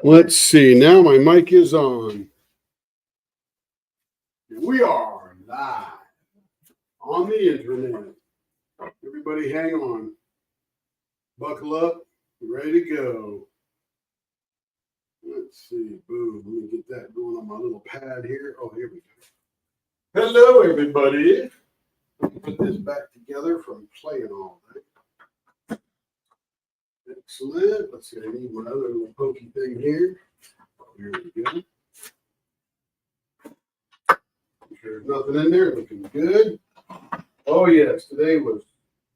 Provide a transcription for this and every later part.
Let's see. Now my mic is on. We are live on the internet. Everybody hang on. Buckle up. Ready to go. Let's see. Boom. Let me get that going on my little pad here. Oh, here we go. Hello, everybody. Let me put this back together from playing all night. Excellent. Let's see. I need one other little pokey thing here. Here we go. There's nothing in there. Looking good. Oh, yes. Today was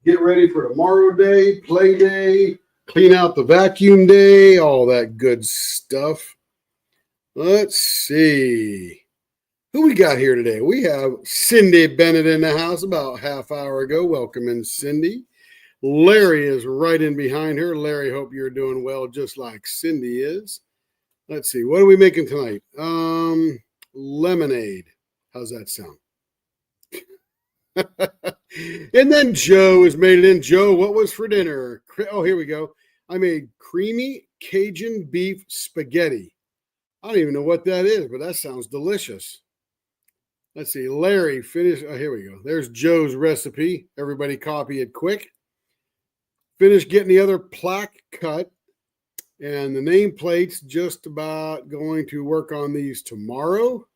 get ready for tomorrow day, play day, clean out the vacuum day, all that good stuff. Let's see. Who we got here today? We have Cindy Bennett in the house about half hour ago. Welcome in, Cindy. Larry is right in behind her. Larry, hope you're doing well just like Cindy is. Let's see. What are we making tonight? Lemonade. How's that sound? And then Joe has made it in. Joe, what was for dinner? Oh, here we go. I made creamy Cajun beef spaghetti. I don't even know what that is, but that sounds delicious. Let's see. Larry finished. Oh, here we go. There's Joe's recipe. Everybody copy it quick. Finished getting the other plaque cut. And the nameplate's just about going to work on these tomorrow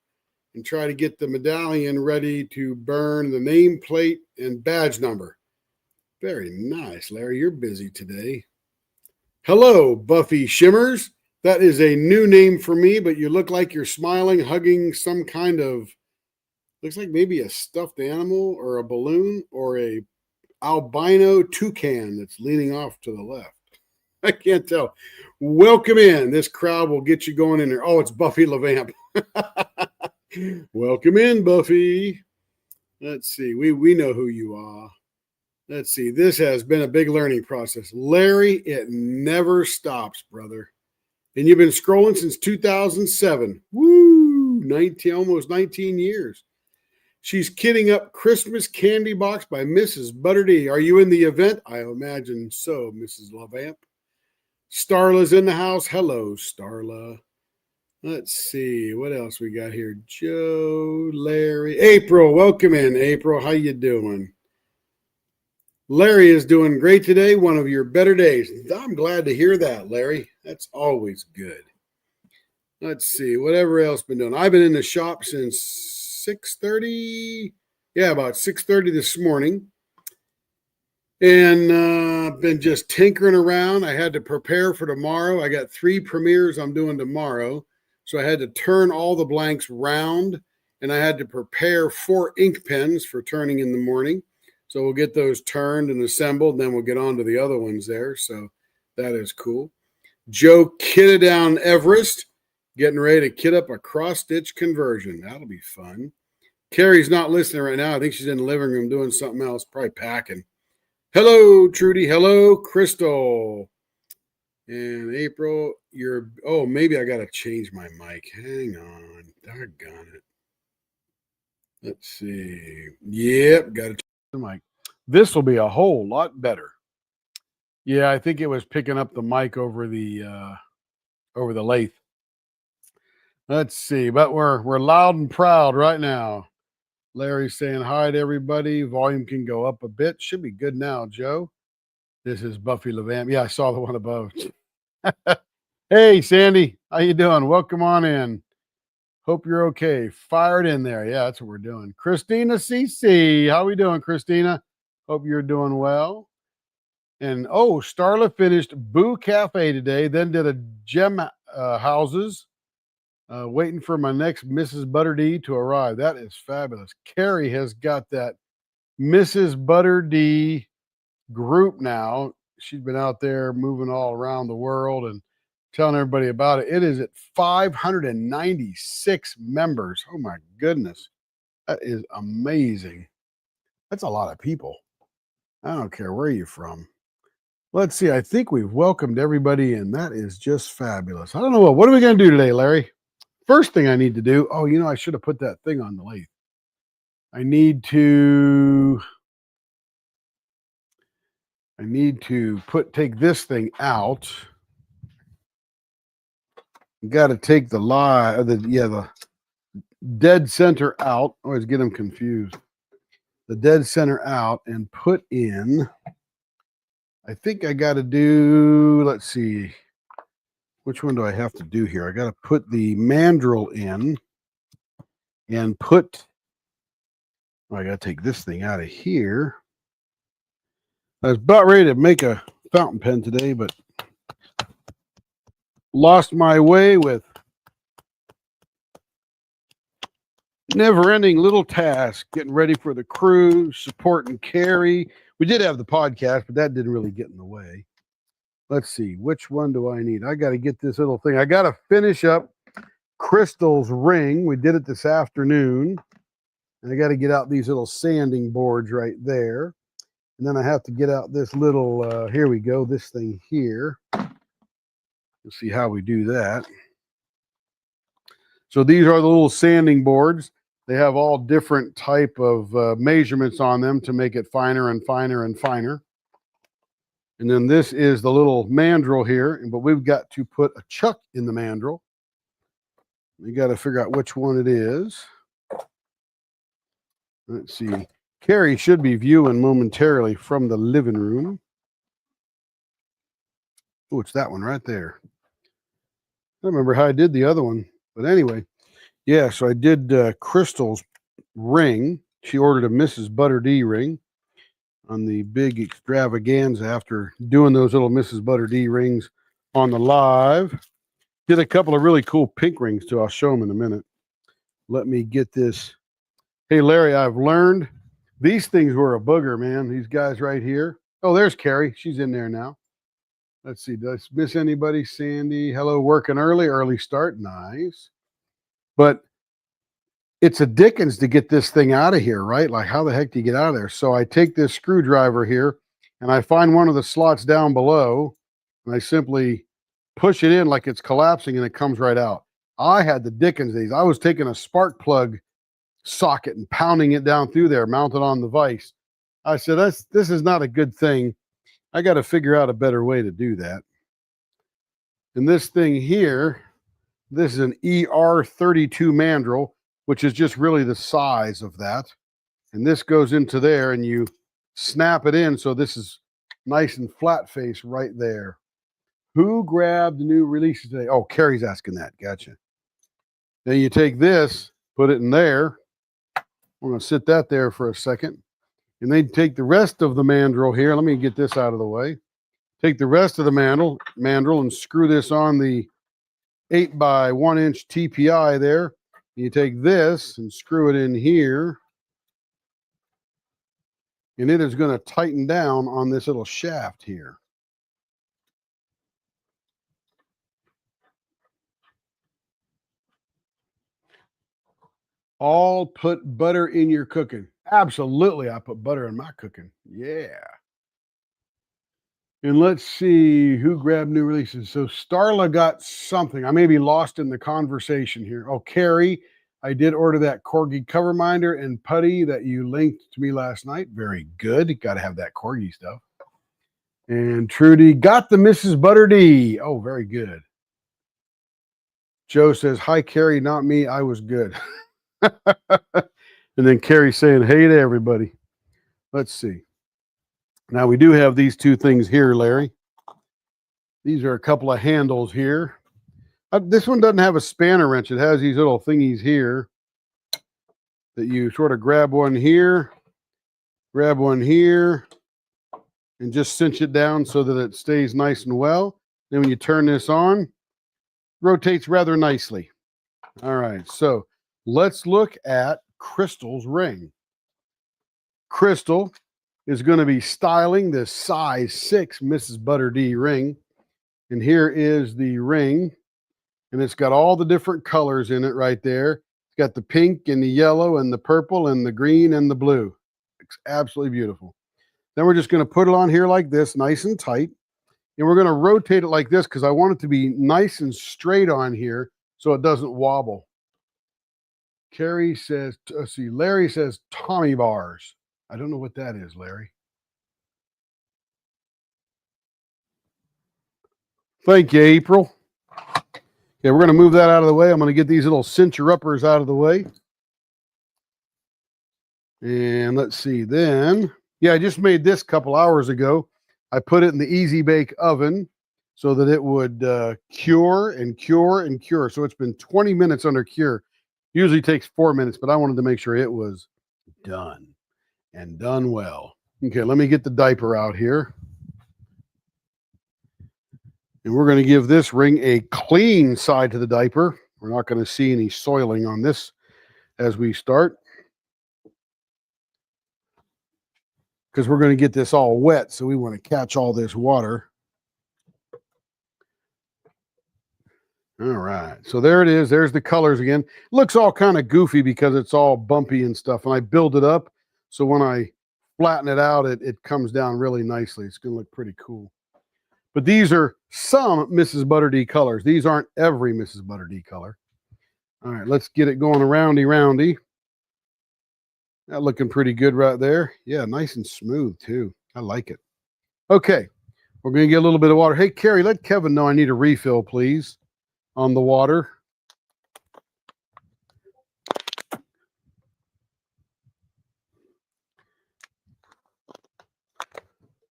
and try to get the medallion ready to burn the nameplate and badge number. Very nice, Larry. You're busy today. Hello, Buffy Shimmers. That is a new name for me, but you look like you're smiling, hugging some kind of, looks like maybe a stuffed animal or a balloon or a albino toucan that's leaning off to the left. I can't tell. Welcome in. This crowd will get you going in there. Oh, it's Buffy LeVamp. Welcome in, Buffy. Let's see. We know who you are. Let's see. This has been a big learning process. Larry, it never stops, brother. And you've been scrolling since 2007. Woo! Almost 19 years. She's kidding up Christmas candy box by Mrs. Butterdy. Are you in the event? I imagine so, Mrs. LeVamp. Starla's in the house. Hello, Starla. Let's see. What else we got here? Joe, Larry. April, welcome in, April. How you doing? Larry is doing great today. One of your better days. I'm glad to hear that, Larry. That's always good. Let's see. Whatever else been doing. I've been in the shop since 6:30. Yeah, about 6:30 this morning. And been just tinkering around. I had to prepare for tomorrow. I got 3 premieres I'm doing tomorrow. So I had to turn all the blanks round. And I had to prepare 4 ink pens for turning in the morning. So we'll get those turned and assembled. Then we'll get on to the other ones there. So that is cool. Joe kitted down Everest. Getting ready to kit up a cross-stitch conversion. That'll be fun. Carrie's not listening right now. I think she's in the living room doing something else. Probably packing. Hello, Trudy. Hello, Crystal. And April, oh, maybe I got to change my mic. Hang on. Doggone it. Let's see. Yep, got to change the mic. This will be a whole lot better. Yeah, I think it was picking up the mic over the lathe. Let's see, but we're loud and proud right now. Larry's saying hi to everybody. Volume can go up a bit. Should be good now, Joe. This is Buffy LeVamp. Yeah, I saw the one above. Hey, Sandy. How you doing? Welcome on in. Hope you're okay. Fired in there. Yeah, that's what we're doing. Christina CC. How we doing, Christina? Hope you're doing well. And, Starla finished Boo Cafe today, then did a Gem Houses. Waiting for my next Mrs. Butterdy to arrive. That is fabulous. Carrie has got that Mrs. Butterdy group now. She's been out there moving all around the world and telling everybody about it. It is at 596 members. Oh my goodness. That is amazing. That's a lot of people. I don't care where you're from. Let's see. I think we've welcomed everybody in. That is just fabulous. I don't know what are we going to do today, Larry? First thing I need to do, I should have put that thing on the lathe. I need to take this thing out You got to take the dead center out. I always get them confused. The dead center out and put in. I think I got to do, let's see, which one do I have to do here? I got to put the mandrel in and I got to take this thing out of here. I was about ready to make a fountain pen today, but lost my way with never-ending little tasks, getting ready for the cruise, supporting Carrie. We did have the podcast, but that didn't really get in the way. Let's see, which one do I need? I got to get this little thing. I got to finish up Crystal's ring. We did it this afternoon. And I got to get out these little sanding boards right there. And then I have to get out this little, here we go, this thing here. Let's see how we do that. So these are the little sanding boards. They have all different type of measurements on them to make it finer and finer and finer. And then this is the little mandrel here, but we've got to put a chuck in the mandrel. We got to figure out which one it is. Let's see. Carrie should be viewing momentarily from the living room. Oh, it's that one right there. I don't remember how I did the other one, but anyway. Yeah, so I did Crystal's ring. She ordered a Mrs. Butter D ring on the big extravaganza after doing those little Mrs. Butter D rings on the live. Did a couple of really cool pink rings too. I'll show them in a minute. Let me get this. Hey, Larry, I've learned these things were a booger, man. These guys right here. Oh, there's Carrie. She's in there now. Let's see. Did I miss anybody? Sandy, hello, working early start. Nice. But it's a dickens to get this thing out of here, right? Like, how the heck do you get out of there? So I take this screwdriver here, and I find one of the slots down below, and I simply push it in like it's collapsing, and it comes right out. I had the dickens of these. I was taking a spark plug socket and pounding it down through there, mounted on the vise. I said, this is not a good thing. I got to figure out a better way to do that. And this thing here, this is an ER32 mandrel, which is just really the size of that. And this goes into there, and you snap it in, so this is nice and flat face right there. Who grabbed the new releases today? Oh, Carrie's asking that. Gotcha. Then you take this, put it in there. We're going to sit that there for a second. And then take the rest of the mandrel here. Let me get this out of the way. Take the rest of the mandrel and screw this on the 8 by 1 inch TPI there. You take this and screw it in here. And it is going to tighten down on this little shaft here. All put butter in your cooking. Absolutely, I put butter in my cooking. Yeah. And let's see who grabbed new releases. So Starla got something. I may be lost in the conversation here. Oh, Carrie, I did order that Corgi cover minder and putty that you linked to me last night. Very good. Got to have that Corgi stuff. And Trudy got the Mrs. Butter D. Oh, very good. Joe says, hi, Carrie, not me. I was good. And then Carrie saying, hey to everybody. Let's see. Now we do have these two things here, Larry. These are a couple of handles here. This one doesn't have a spanner wrench. It has these little thingies here that you sort of grab one here, and just cinch it down so that it stays nice and well. Then when you turn this on, rotates rather nicely. All right, so let's look at Crystal's ring. Crystal is going to be styling this size 6 Mrs. Butter D ring. And here is the ring. And it's got all the different colors in it right there. It's got the pink and the yellow and the purple and the green and the blue. It's absolutely beautiful. Then we're just going to put it on here like this, nice and tight. And we're going to rotate it like this because I want it to be nice and straight on here so it doesn't wobble. Carrie says, let's see, Larry says Tommy bars. I don't know what that is, Larry. Thank you, April. Okay, we're going to move that out of the way. I'm going to get these little cincher-uppers out of the way. And let's see then. Yeah, I just made this a couple hours ago. I put it in the Easy Bake oven so that it would cure and cure and cure. So it's been 20 minutes under cure. Usually takes 4 minutes, but I wanted to make sure it was done and done well. Okay, let me get the diaper out here. And we're going to give this ring a clean side to the diaper. We're not going to see any soiling on this as we start, because we're going to get this all wet. So we want to catch all this water. All right. So there it is. There's the colors again. Looks all kind of goofy because it's all bumpy and stuff. And I build it up. So when I flatten it out, it comes down really nicely. It's going to look pretty cool. But these are some Mrs. Butterdee colors. These aren't every Mrs. Butterdee color. All right, let's get it going roundy. That looking pretty good right there. Yeah, nice and smooth too. I like it. Okay, we're going to get a little bit of water. Hey, Carrie, let Kevin know I need a refill, please, on the water.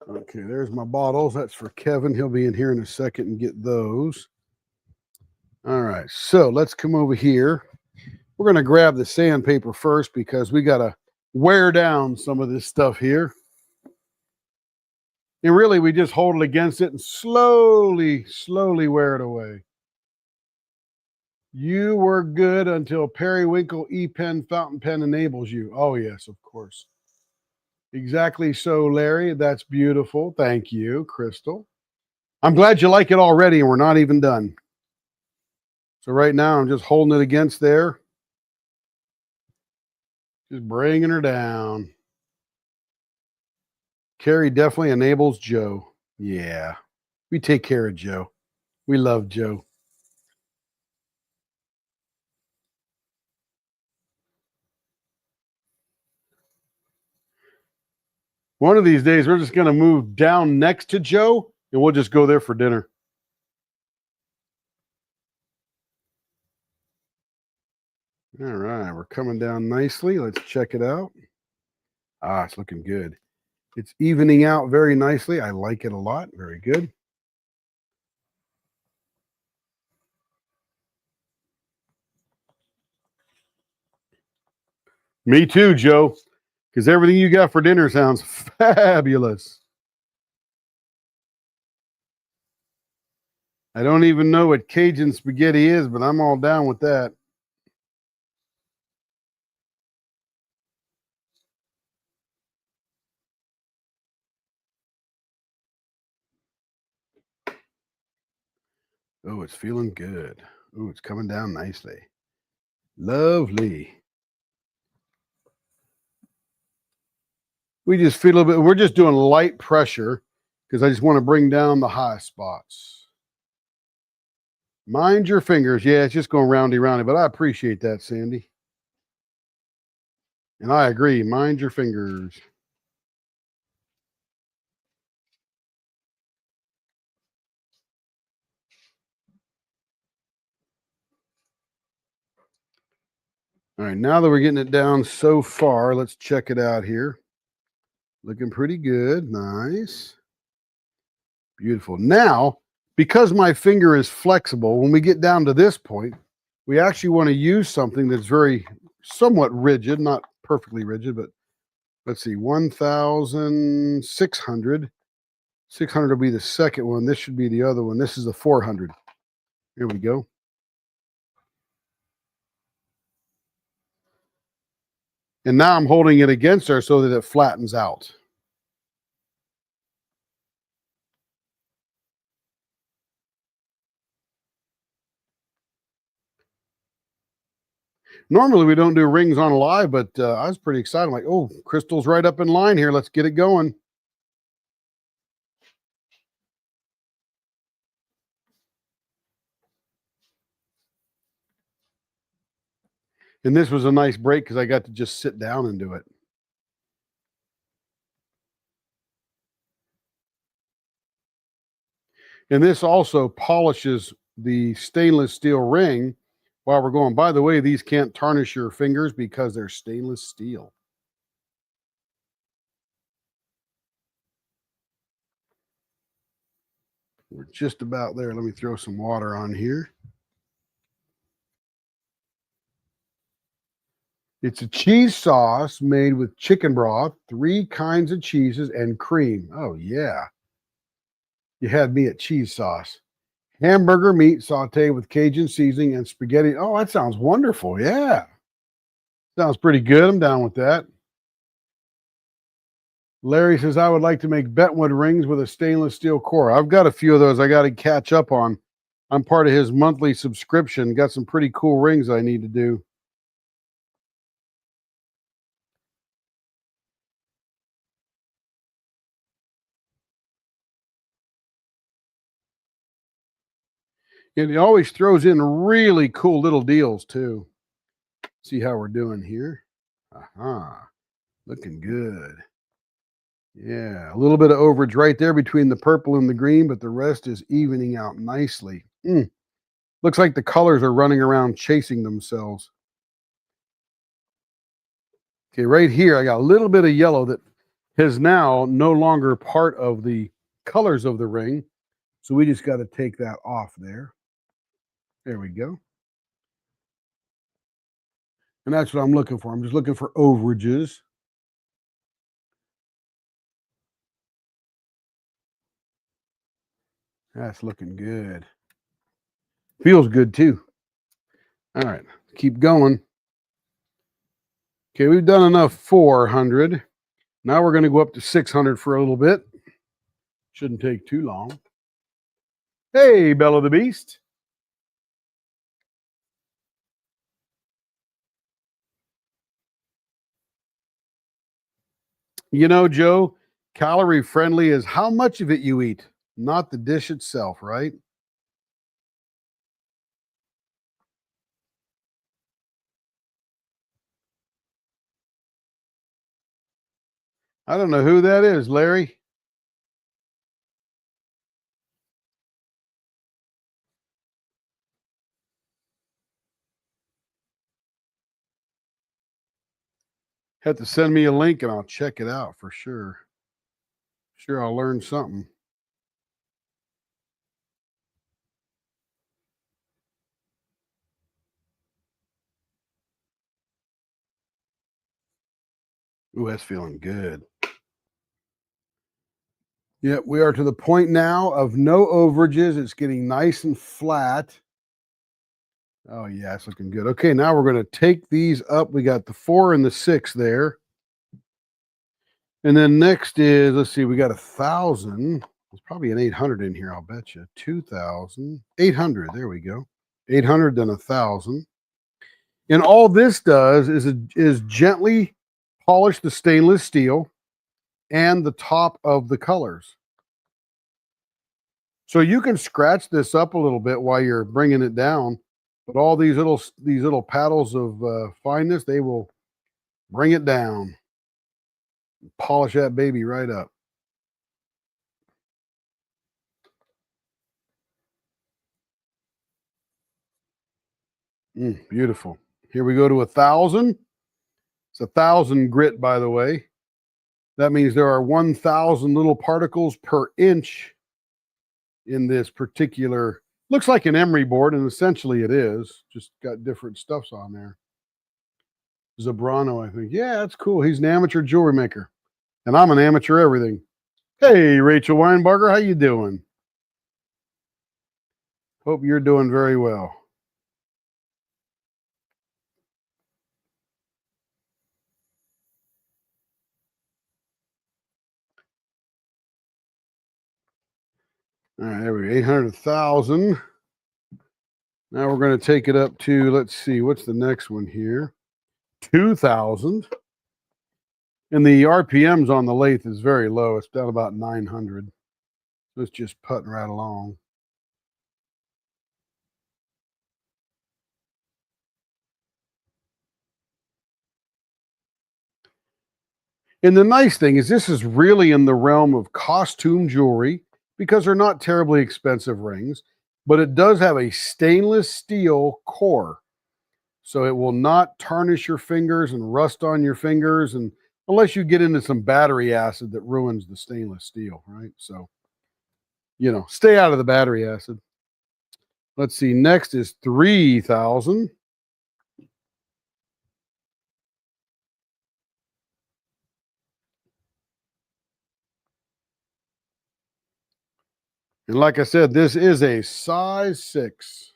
Okay, there's my bottles. That's for Kevin. He'll be in here in a second and get those. All right, so let's come over here. We're going to grab the sandpaper first because we got to wear down some of this stuff here. And really, we just hold it against it and slowly wear it away. You were good until Periwinkle E-Pen fountain pen enables you. Oh, yes, of course. Exactly so, Larry. That's beautiful. Thank you, Crystal. I'm glad you like it already, and we're not even done. So right now, I'm just holding it against there. Just bringing her down. Carrie definitely enables Joe. Yeah, we take care of Joe. We love Joe. One of these days, we're just going to move down next to Joe, and we'll just go there for dinner. All right, we're coming down nicely. Let's check it out. Ah, it's looking good. It's evening out very nicely. I like it a lot. Very good. Me too, Joe, because everything you got for dinner sounds fabulous. I don't even know what Cajun spaghetti is, but I'm all down with that. Oh, it's feeling good. Oh, it's coming down nicely. Lovely. We just feel a little bit, we're just doing light pressure because I just want to bring down the high spots. Mind your fingers. Yeah, it's just going roundy, but I appreciate that, Sandy. And I agree. Mind your fingers. All right, now that we're getting it down so far, let's check it out here. Looking pretty good. Nice. Beautiful. Now, because my finger is flexible, when we get down to this point, we actually want to use something that's very somewhat rigid, not perfectly rigid, but let's see, 1,600. 600 will be the second one. This should be the other one. This is the 400. Here we go. And now I'm holding it against her so that it flattens out. Normally we don't do rings on live, but I was pretty excited. I'm like, oh, Crystal's right up in line here. Let's get it going. And this was a nice break because I got to just sit down and do it. And this also polishes the stainless steel ring while we're going. By the way, these can't tarnish your fingers because they're stainless steel. We're just about there. Let me throw some water on here. It's a cheese sauce made with chicken broth, 3 kinds of cheeses, and cream. Oh, yeah. You had me at cheese sauce. Hamburger meat sauteed with Cajun seasoning and spaghetti. Oh, that sounds wonderful. Yeah. Sounds pretty good. I'm down with that. Larry says, I would like to make Bentwood rings with a stainless steel core. I've got a few of those I got to catch up on. I'm part of his monthly subscription. Got some pretty cool rings I need to do. And he always throws in really cool little deals, too. See how we're doing here. Aha. Looking good. Yeah, a little bit of overage right there between the purple and the green, but the rest is evening out nicely. Looks like the colors are running around chasing themselves. Okay, right here, I got a little bit of yellow that is now no longer part of the colors of the ring. So we just got to take that off there. There we go. And that's what I'm looking for. I'm just looking for overages. That's looking good. Feels good too. All right, keep going. Okay, we've done enough 400. Now we're going to go up to 600 for a little bit. Shouldn't take too long. Hey, Bella the Beast. You know, Joe, calorie friendly is how much of it you eat, not the dish itself, right? I don't know who that is, Larry. Have to send me a link and I'll check it out for sure. Sure, I'll learn something. Ooh, that's feeling good. Yep, we are to the point now of no overages. It's getting nice and flat. Oh, yeah, it's looking good. Okay, now we're going to take these up. We got the 4 and the 6 there. And then next is, let's see, we got 1,000. There's probably an 800 in here, I'll bet you. 2,000, 800. There we go. 800, then 1,000. And all this does is gently polish the stainless steel and the top of the colors. So you can scratch this up a little bit while you're bringing it down, but all these little paddles of fineness, they will bring it down, polish that baby right up. Beautiful. Here we go to 1,000. It's 1,000 grit, by the way. That means there are 1,000 little particles per inch in this particular, looks like an emery board, and essentially it is. Just got different stuffs on there. Zabrano, I think. Yeah, that's cool. He's an amateur jewelry maker, and I'm an amateur everything. Hey, Rachel Weinbarger, how you doing? Hope you're doing very well. All right, there we go. 800,000. Now we're going to take it up to, let's see, what's the next one here? 2,000. And the RPMs on the lathe is very low. It's down about 900. So it's just putting right along. And the nice thing is this is really in the realm of costume jewelry because they're not terribly expensive rings. but it does have a stainless steel core. So it will not tarnish your fingers and rust on your fingers, and unless you get into some battery acid that ruins the stainless steel, right? So, stay out of the battery acid. Let's see. Next is 3,000. And like I said, this is a size 6.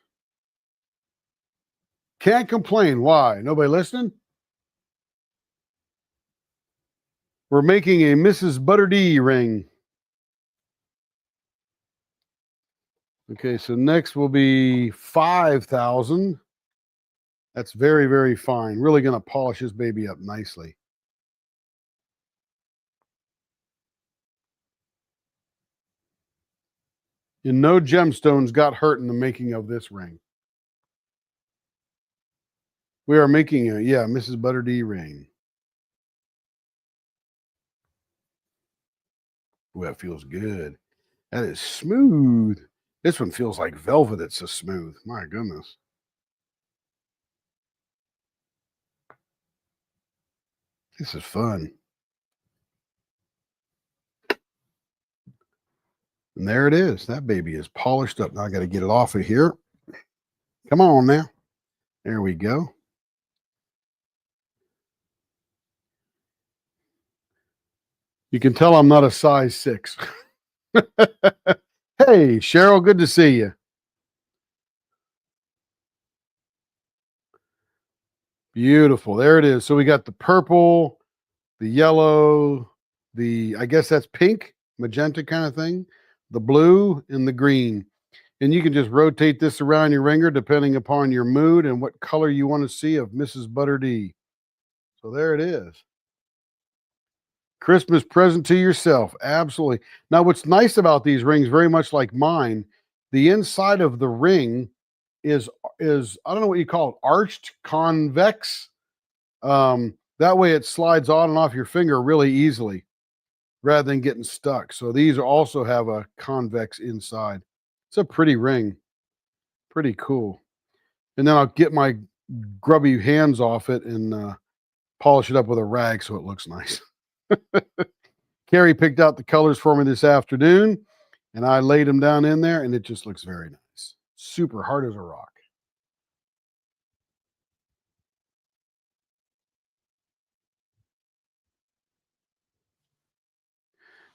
Can't complain. Why? Nobody listening? We're making a Mrs. Butter D ring. Okay, so next will be 5,000. That's very, very fine. Really going to polish this baby up nicely. And no gemstones got hurt in the making of this ring. We are making a, Mrs. Butter D ring. Ooh, that feels good. That is smooth. This one feels like velvet. It's so smooth. My goodness. This is fun. And there it is. That baby is polished up. Now I got to get it off of here. Come on now. There we go. You can tell I'm not a size 6. Hey, Cheryl, good to see you. Beautiful. There it is. So we got the purple, the yellow, I guess that's pink, magenta kind of thing, the blue, and the green. And you can just rotate this around your ringer depending upon your mood and what color you want to see of Mrs. Butter D. So there it is. Christmas present to yourself. Absolutely. Now, what's nice about these rings, very much like mine, the inside of the ring is I don't know what you call it, arched, convex. That way it slides on and off your finger really easily rather than getting stuck. So these also have a convex inside. It's a pretty ring. Pretty cool. And then I'll get my grubby hands off it and polish it up with a rag so it looks nice. Carrie picked out the colors for me this afternoon, and I laid them down in there, and it just looks very nice. Super hard as a rock.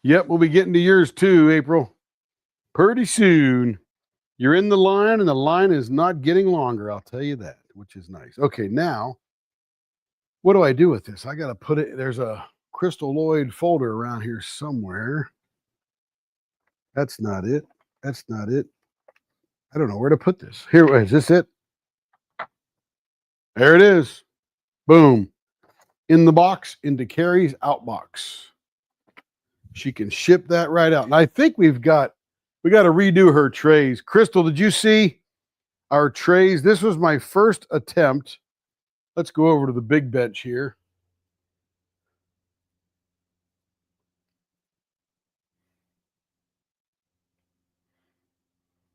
Yep, we'll be getting to yours too, April. Pretty soon. You're in the line, and the line is not getting longer, I'll tell you that, which is nice. Okay, now, what do I do with this? I got to put it, there's a crystalloid folder around here somewhere. That's not it. That's not it. I don't know where to put this. Here, is this it? There it is. Boom. In the box, into Carrie's outbox. She can ship that right out. And I think we got to redo her trays. Crystal, did you see our trays? This was my first attempt. Let's go over to the big bench here.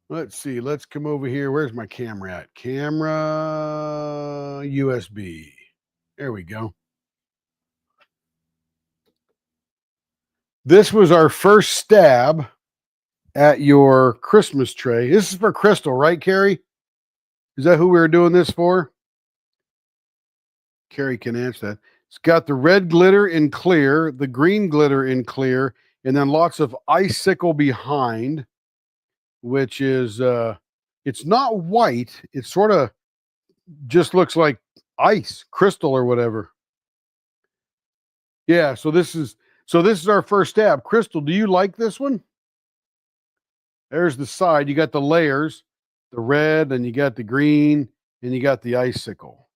Let's see. Let's come over here. Where's my camera at? Camera USB. There we go. This was our first stab at your Christmas tray. This is for Crystal, right, Carrie? Is that who we were doing this for? Carrie can answer that. It's got the red glitter in clear, the green glitter in clear, and then lots of icicle behind, which is it's not white. It sort of just looks like ice, crystal or whatever. Yeah, so this is our first stab. Crystal, do you like this one? There's the side. You got the layers, the red, and you got the green, and you got the icicle.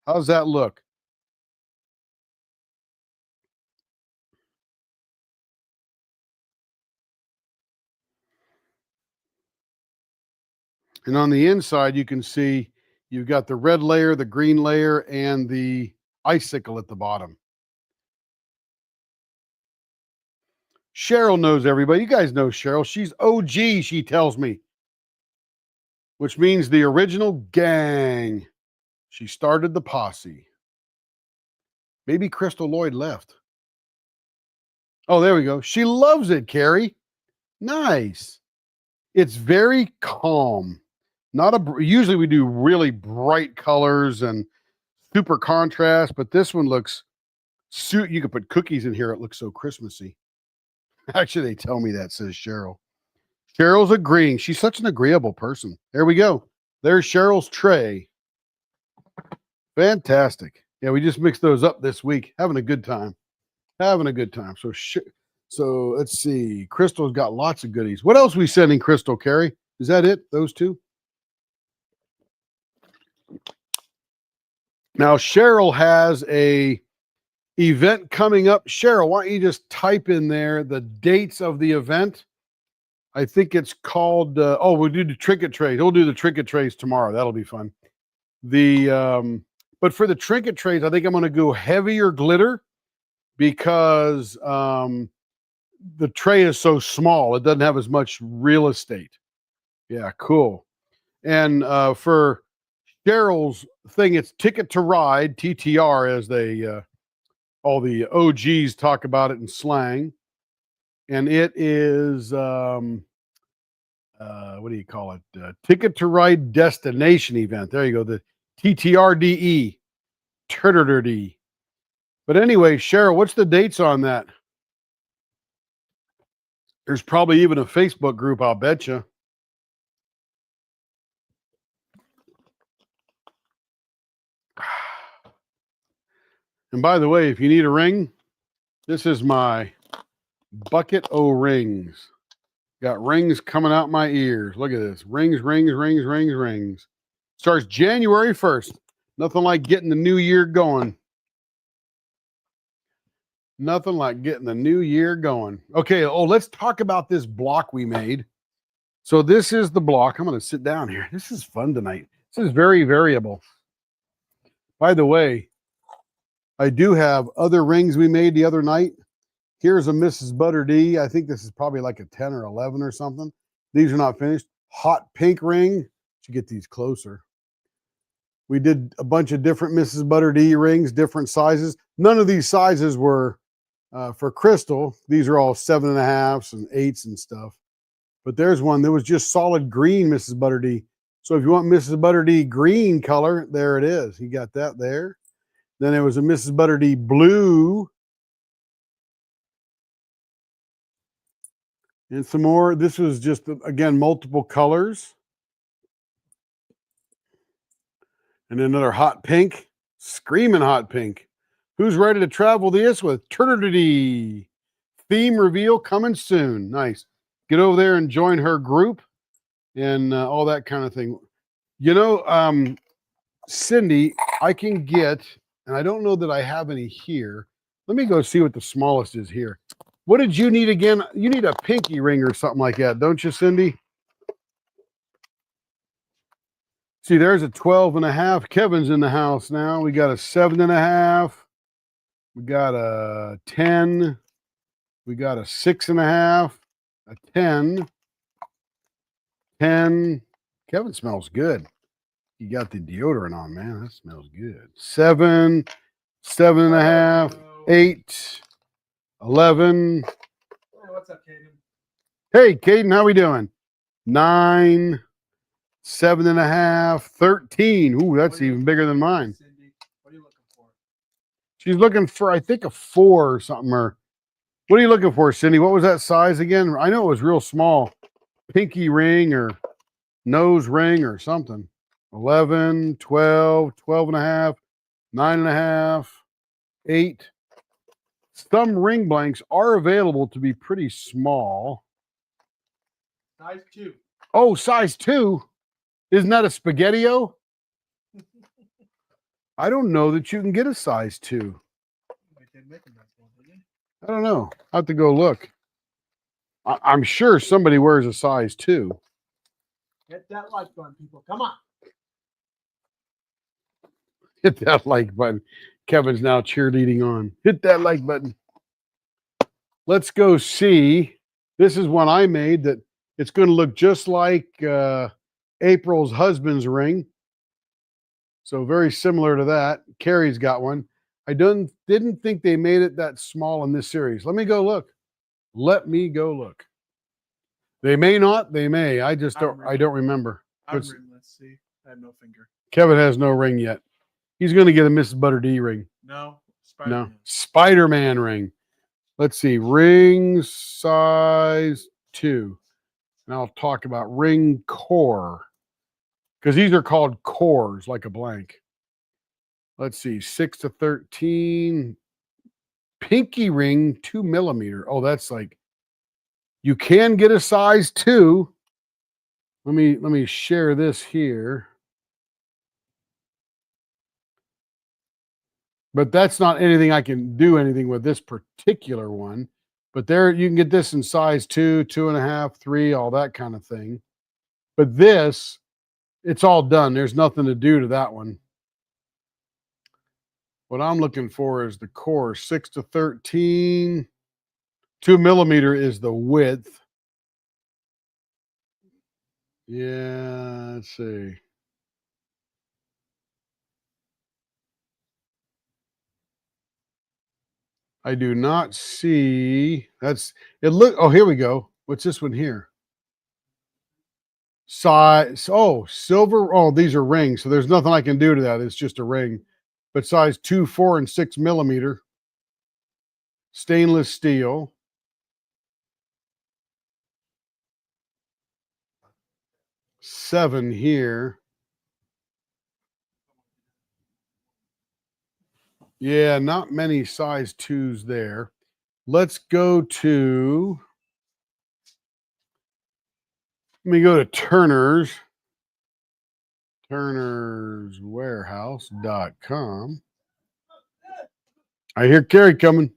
How's that look? And on the inside, you can see you've got the red layer, the green layer, and the icicle at the bottom. Cheryl knows everybody. You guys know Cheryl. She's OG, she tells me. which means the original gang. She started the posse. Maybe Crystal Lloyd left. Oh, there we go. She loves it, Carrie. Nice. It's very calm. Usually we do really bright colors and super contrast, but this one looks you could put cookies in here. It looks so Christmassy. Actually, they tell me that, says Cheryl. Cheryl's agreeing. She's such an agreeable person. There we go. There's Cheryl's tray. Fantastic. Yeah, we just mixed those up this week. Having a good time. Having a good time. So let's see. Crystal's got lots of goodies. What else are we sending Crystal, Carrie? Is that it? Those two? Now, Cheryl has a event coming up. Cheryl, why don't you just type in there the dates of the event? I think it's called, we'll do the trinket trays. We'll do the trinket trays tomorrow. That'll be fun. But for the trinket trays, I think I'm going to go heavier glitter because the tray is so small. It doesn't have as much real estate. Yeah, cool. And for Cheryl's thing, it's Ticket to Ride, TTR, as they all the OGs talk about it in slang. And it is what do you call it? Ticket to Ride Destination Event. There you go. The TTRDE. Turturdy. But anyway, Cheryl, what's the dates on that? There's probably even a Facebook group, I'll bet you. And by the way, if you need a ring, this is my bucket o' rings. Got rings coming out my ears. Look at this. Rings, rings, rings, rings, rings. Starts January 1st. Nothing like getting the new year going. Nothing like getting the new year going. Okay, let's talk about this block we made. So this is the block. I'm going to sit down here. This is fun tonight. This is very variable. By the way, I do have other rings we made the other night. Here's a Mrs. Butter D. I think this is probably like a 10 or 11 or something. These are not finished. Hot pink ring. Should get these closer. We did a bunch of different Mrs. Butter D rings, different sizes. None of these sizes were for Crystal. These are all 7.5s and 8s and stuff. But there's one that was just solid green Mrs. Butter D. So if you want Mrs. Butter D green color, there it is. You got that there. Then there was a Mrs. Butter D blue. And some more. This was just, again, multiple colors. And another hot pink. Screaming hot pink. Who's ready to travel this with Turturdy? Theme reveal coming soon. Nice. Get over there and join her group and all that kind of thing. You know, Cindy, I can get, and I don't know that I have any here. Let me go see what the smallest is here. What did you need again? You need a pinky ring or something like that, don't you, Cindy? See, there's a 12.5. Kevin's in the house now. We got a 7.5. We got a 10. We got a 6.5. A 10. 10. Kevin smells good. You got the deodorant on, man. That smells good. 7. 7.5. 8. 11. Hey, what's up, Caden? Hey, Caden, how we doing? 9. 7.5. 13. Ooh, that's even bigger than mine. Cindy, what are you looking for? She's looking for, I think, a 4 or something. Or what are you looking for, Cindy? What was that size again? I know it was real small. Pinky ring or nose ring or something. 11, 12, 12.5, 9.5, 8. Some ring blanks are available to be pretty small. Size 2. Oh, size 2? Isn't that a spaghetti-o? I don't know that you can get a size 2. I don't know. I have to go look. I'm sure somebody wears a size 2. Hit that like button, people. Come on. Hit that like button. Kevin's now cheerleading on. Hit that like button. Let's go see. This is one I made that it's going to look just like April's husband's ring. So very similar to that. Carrie's got one. I didn't think they made it that small in this series. Let me go look. Let me go look. They may not. They may. I don't remember. Let's see. I have no finger. Kevin has no ring yet. He's going to get a Mrs. Butter D ring. No. No. Spider-Man ring. Let's see. Ring size 2. And I'll talk about ring core. Because these are called cores, like a blank. Let's see. 6 to 13. Pinky ring, 2 millimeter. Oh, that's like, you can get a size 2. Let me share this here. But that's not anything I can do anything with this particular one. But there, you can get this in size 2, 2.5, 3, all that kind of thing. But this, it's all done. There's nothing to do to that one. What I'm looking for is the core, 6 to 13. 2 millimeter is the width. Yeah, let's see. I do not see. That's it. Look. Oh, here we go. What's this one here? Size. Oh, silver. Oh, these are rings. So there's nothing I can do to that. It's just a ring. But size 2, 4, and 6 millimeter. Stainless steel. Seven here. Yeah, not many size 2s there. Let's go to. Let me go to Turner's. TurnersWarehouse.com. I hear Carrie coming.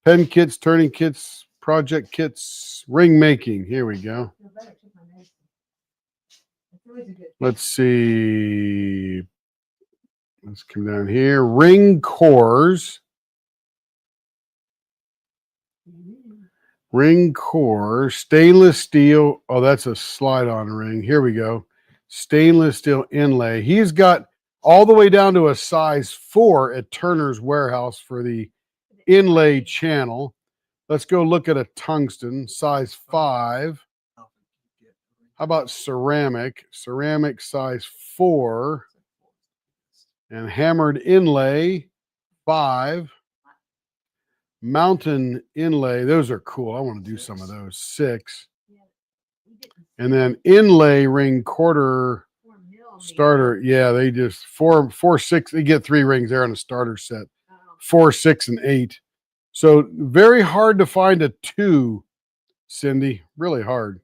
Pen kits, turning kits, project kits, ring making. Here we go. Let's see. Let's come down here. Ring cores. Ring core, stainless steel. Oh, that's a slide-on ring. Here we go. Stainless steel inlay. He's got all the way down to a size 4 at Turner's Warehouse for the inlay channel. Let's go look at a tungsten, size 5. How about ceramic? Ceramic size 4. And hammered inlay, 5. Mountain inlay, those are cool. I want to do some of those. 6. And then inlay ring quarter starter. Yeah, they just 4, 6. They get 3 rings there on a starter set. 4, 6, and 8. So very hard to find a 2, Cindy. Really hard.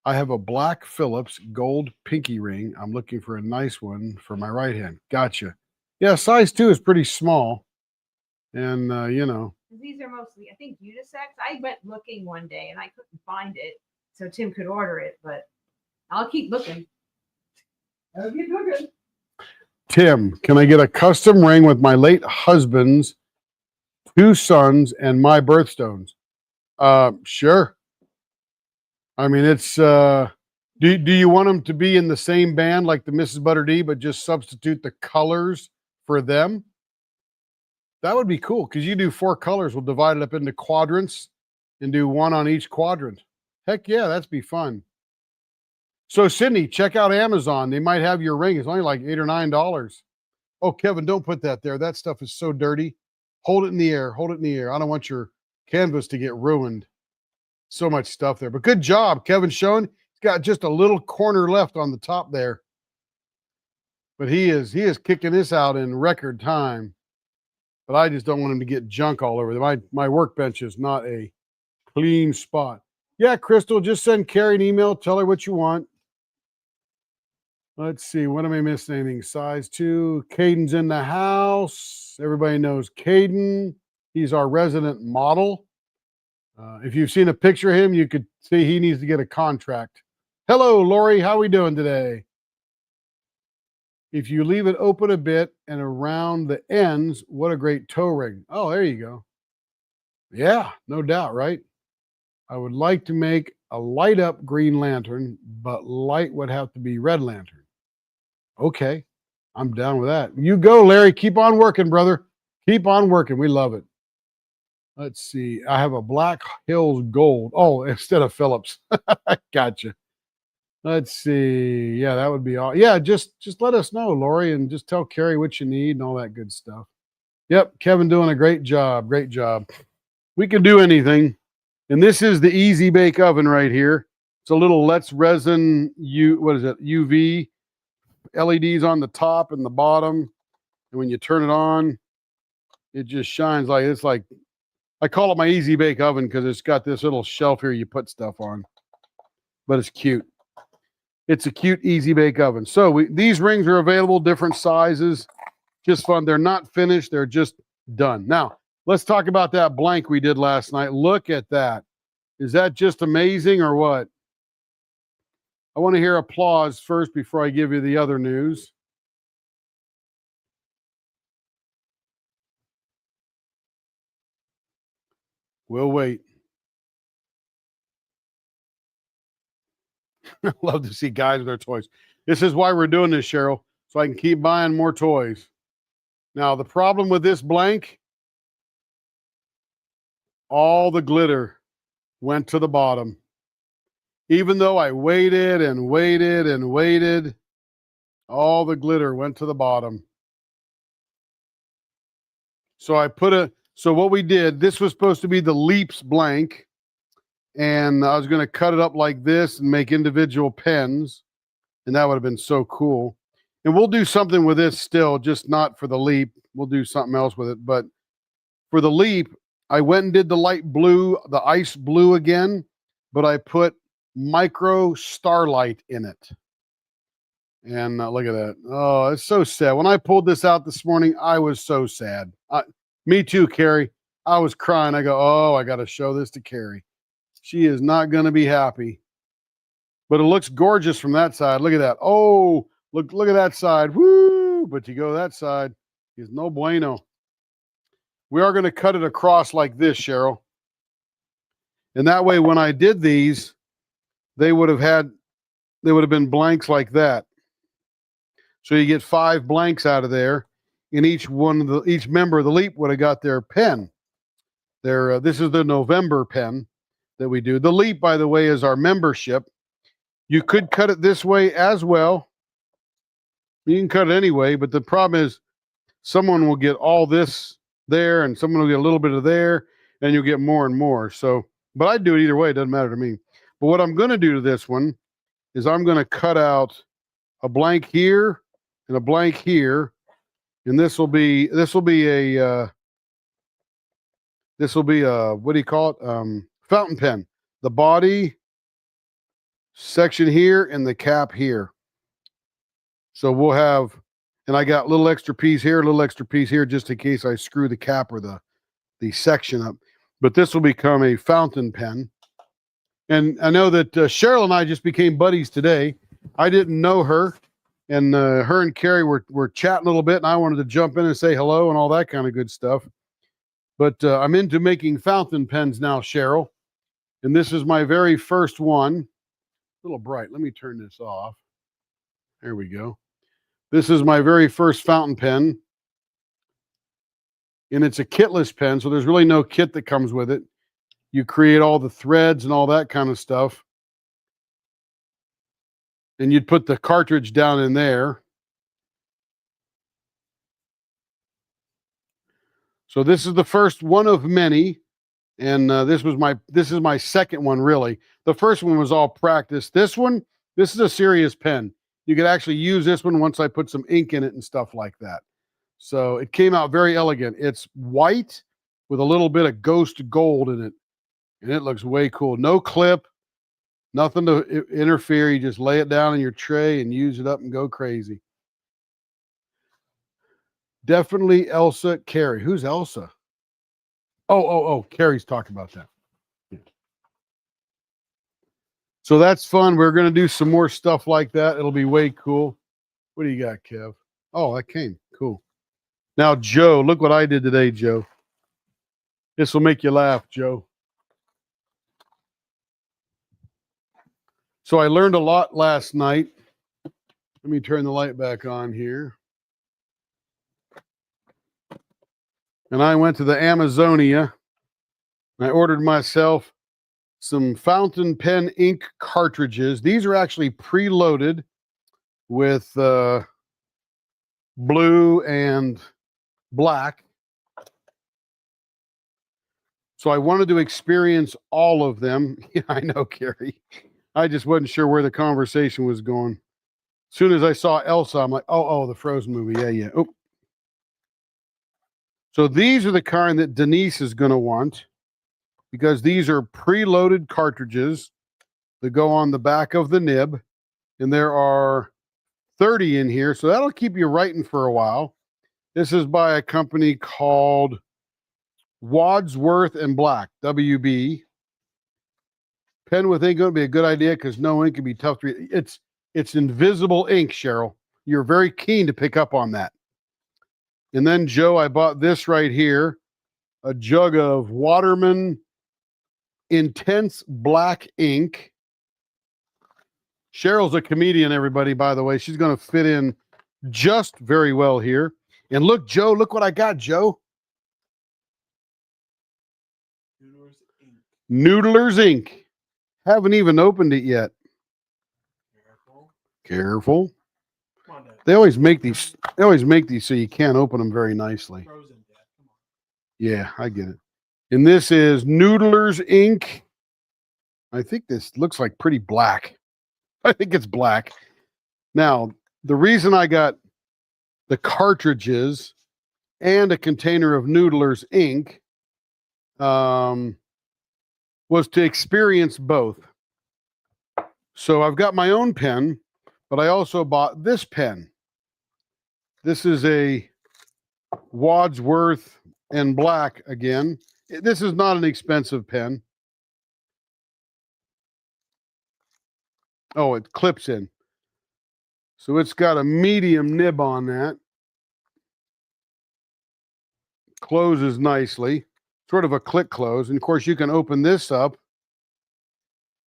I have a black Phillips gold pinky ring. I'm looking for a nice one for my right hand. Gotcha. Yeah, size 2 is pretty small. And, you know. These are mostly, I think, unisex. I went looking one day and I couldn't find it. So Tim could order it, but I'll keep looking. I'll keep looking. Tim, can I get a custom ring with my late husband's 2 sons and my birthstones? Sure. I mean, it's, do you want them to be in the same band like the Mrs. Butter D, but just substitute the colors for them? That would be cool because you do 4 colors. We'll divide it up into quadrants and do 1 on each quadrant. Heck yeah, that'd be fun. So, Sydney, check out Amazon. They might have your ring. It's only like $8 or $9. Oh, Kevin, don't put that there. That stuff is so dirty. Hold it in the air. Hold it in the air. I don't want your canvas to get ruined. So much stuff there. But good job, Kevin Schoen. He's got just a little corner left on the top there. But he is kicking this out in record time. But I just don't want him to get junk all over them. My workbench is not a clean spot. Yeah, Crystal, just send Carrie an email. Tell her what you want. Let's see. What am I missing? Anything? Size 2. Caden's in the house. Everybody knows Caden. He's our resident model. If you've seen a picture of him, you could see he needs to get a contract. Hello, Lori. How are we doing today? If you leave it open a bit and around the ends, what a great toe ring. Oh, there you go. Yeah, no doubt, right? I would like to make a light up green lantern, but light would have to be red lantern. Okay, I'm down with that. You go, Larry. Keep on working, brother. Keep on working. We love it. Let's see. I have a Black Hills Gold. Oh, instead of Phillips. Gotcha. Let's see. Yeah, that would be all. Yeah, just let us know, Lori, and just tell Carrie what you need and all that good stuff. Yep, Kevin doing a great job. Great job. We can do anything. And this is the Easy Bake Oven right here. It's a little Let's Resin what is it? UV LEDs on the top and the bottom. And when you turn it on, it just shines like it's like I call it my Easy Bake Oven because it's got this little shelf here you put stuff on. But it's cute. It's a cute Easy Bake Oven. So these rings are available, different sizes. Just fun. They're not finished. They're just done. Now, let's talk about that blank we did last night. Look at that. Is that just amazing or what? I want to hear applause first before I give you the other news. We'll wait. I love to see guys with their toys. This is why we're doing this, Cheryl, so I can keep buying more toys. Now, the problem with this blank, all the glitter went to the bottom. Even though I waited and waited and waited, all the glitter went to the bottom. So so what we did, this was supposed to be the Leaps blank, and I was going to cut it up like this and make individual pens, and that would have been so cool. And we'll do something with this still, just not for the Leap. We'll do something else with it. But for the Leap, I went and did the light blue, the ice blue again, but I put micro starlight in it. And look at that. Oh, it's so sad. When I pulled this out this morning, I was so sad. Me too, Carrie. I was crying. I go, oh, I got to show this to Carrie. She is not going to be happy. But it looks gorgeous from that side. Look at that. Oh, look at that side. Woo! But you go that side, is no bueno. We are going to cut it across like this, Cheryl. And that way, when I did these, they would have been blanks like that. So you get 5 blanks out of there, and each member of the Leap would have got their pen. This is the November pen that we do. The Leap, by the way, is our membership. You could cut it this way as well. You can cut it anyway, but the problem is someone will get all this there, and someone will get a little bit of there, and you'll get more and more. So, but I'd do it either way. It doesn't matter to me. But what I'm going to do to this one is I'm going to cut out a blank here and a blank here, and this will be a what do you call it? Fountain pen. The body section here and the cap here. So we'll have, and I got a little extra piece here, a little extra piece here, just in case I screw the cap or the section up. But this will become a fountain pen. And I know that Cheryl and I just became buddies today. I didn't know her, and her and Carrie were chatting a little bit, and I wanted to jump in and say hello and all that kind of good stuff. But I'm into making fountain pens now, Cheryl. And this is my very first one. A little bright. Let me turn this off. There we go. This is my very first fountain pen. And it's a kitless pen, so there's really no kit that comes with it. You create all the threads and all that kind of stuff. And you'd put the cartridge down in there. So this is the first one of many. And this is my second one, really. The first one was all practice. This is a serious pen. You could actually use this one once I put some ink in it and stuff like that. So it came out very elegant. It's white with a little bit of ghost gold in it. And it looks way cool. No clip, nothing to interfere. You just lay it down in your tray and use it up and go crazy. Definitely Elsa Carrie. Who's Elsa? Oh, Carrie's talking about that. Yeah. So that's fun. We're going to do some more stuff like that. It'll be way cool. What do you got, Kev? Oh, that came. Cool. Now, Joe, look what I did today, Joe. This will make you laugh, Joe. So I learned a lot last night. Let me turn the light back on here. And I went to the Amazonia. And I ordered myself some fountain pen ink cartridges. These are actually preloaded with blue and black. So I wanted to experience all of them. Yeah, I know, Carrie. I just wasn't sure where the conversation was going. As soon as I saw Elsa, I'm like, oh, the Frozen movie. Yeah. Oh. So these are the kind that Denise is going to want, because these are preloaded cartridges that go on the back of the nib. And there are 30 in here. So that'll keep you writing for a while. This is by a company called Wadsworth and Black, WB. Pen with ink would be a good idea because no ink can be tough to read. It's invisible ink, Cheryl. You're very keen to pick up on that. And then, Joe, I bought this right here, a jug of Waterman Intense Black ink. Cheryl's a comedian, everybody, by the way. She's going to fit in just very well here. And look, Joe, look what I got, Joe. Noodler's ink. Haven't even opened it yet. Careful. Come on, Dad. They always make these. They always make these so you can't open them very nicely. Frozen, Dad. Come on. Yeah, I get it. And this is Noodler's ink. I think this looks like pretty black. I think it's black. Now, the reason I got the cartridges and a container of Noodler's ink was to experience both. So I've got my own pen, but I also bought this pen. This is a Wadsworth and Black again. This is not an expensive pen. Oh, it clips in. So it's got a medium nib on that. Closes nicely. Sort of a click close. And of course, you can open this up.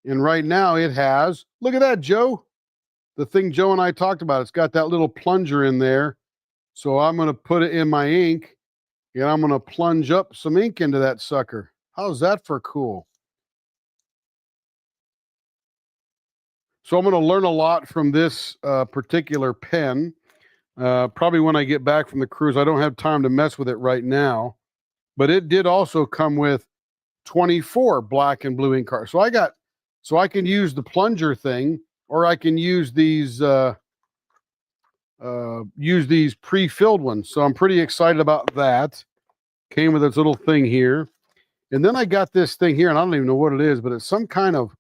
And right now it has, look at that, Joe. The thing Joe and I talked about, it's got that little plunger in there. So I'm going to put it in my ink and I'm going to plunge up some ink into that sucker. How's that for cool? So I'm going to learn a lot from this particular pen. Probably when I get back from the cruise. I don't have time to mess with it right now. But it did also come with 24 black and blue ink cards. So I can use the plunger thing, or I can use these pre-filled ones. So I'm pretty excited about that. Came with this little thing here. And then I got this thing here, and I don't even know what it is, but it's some kind of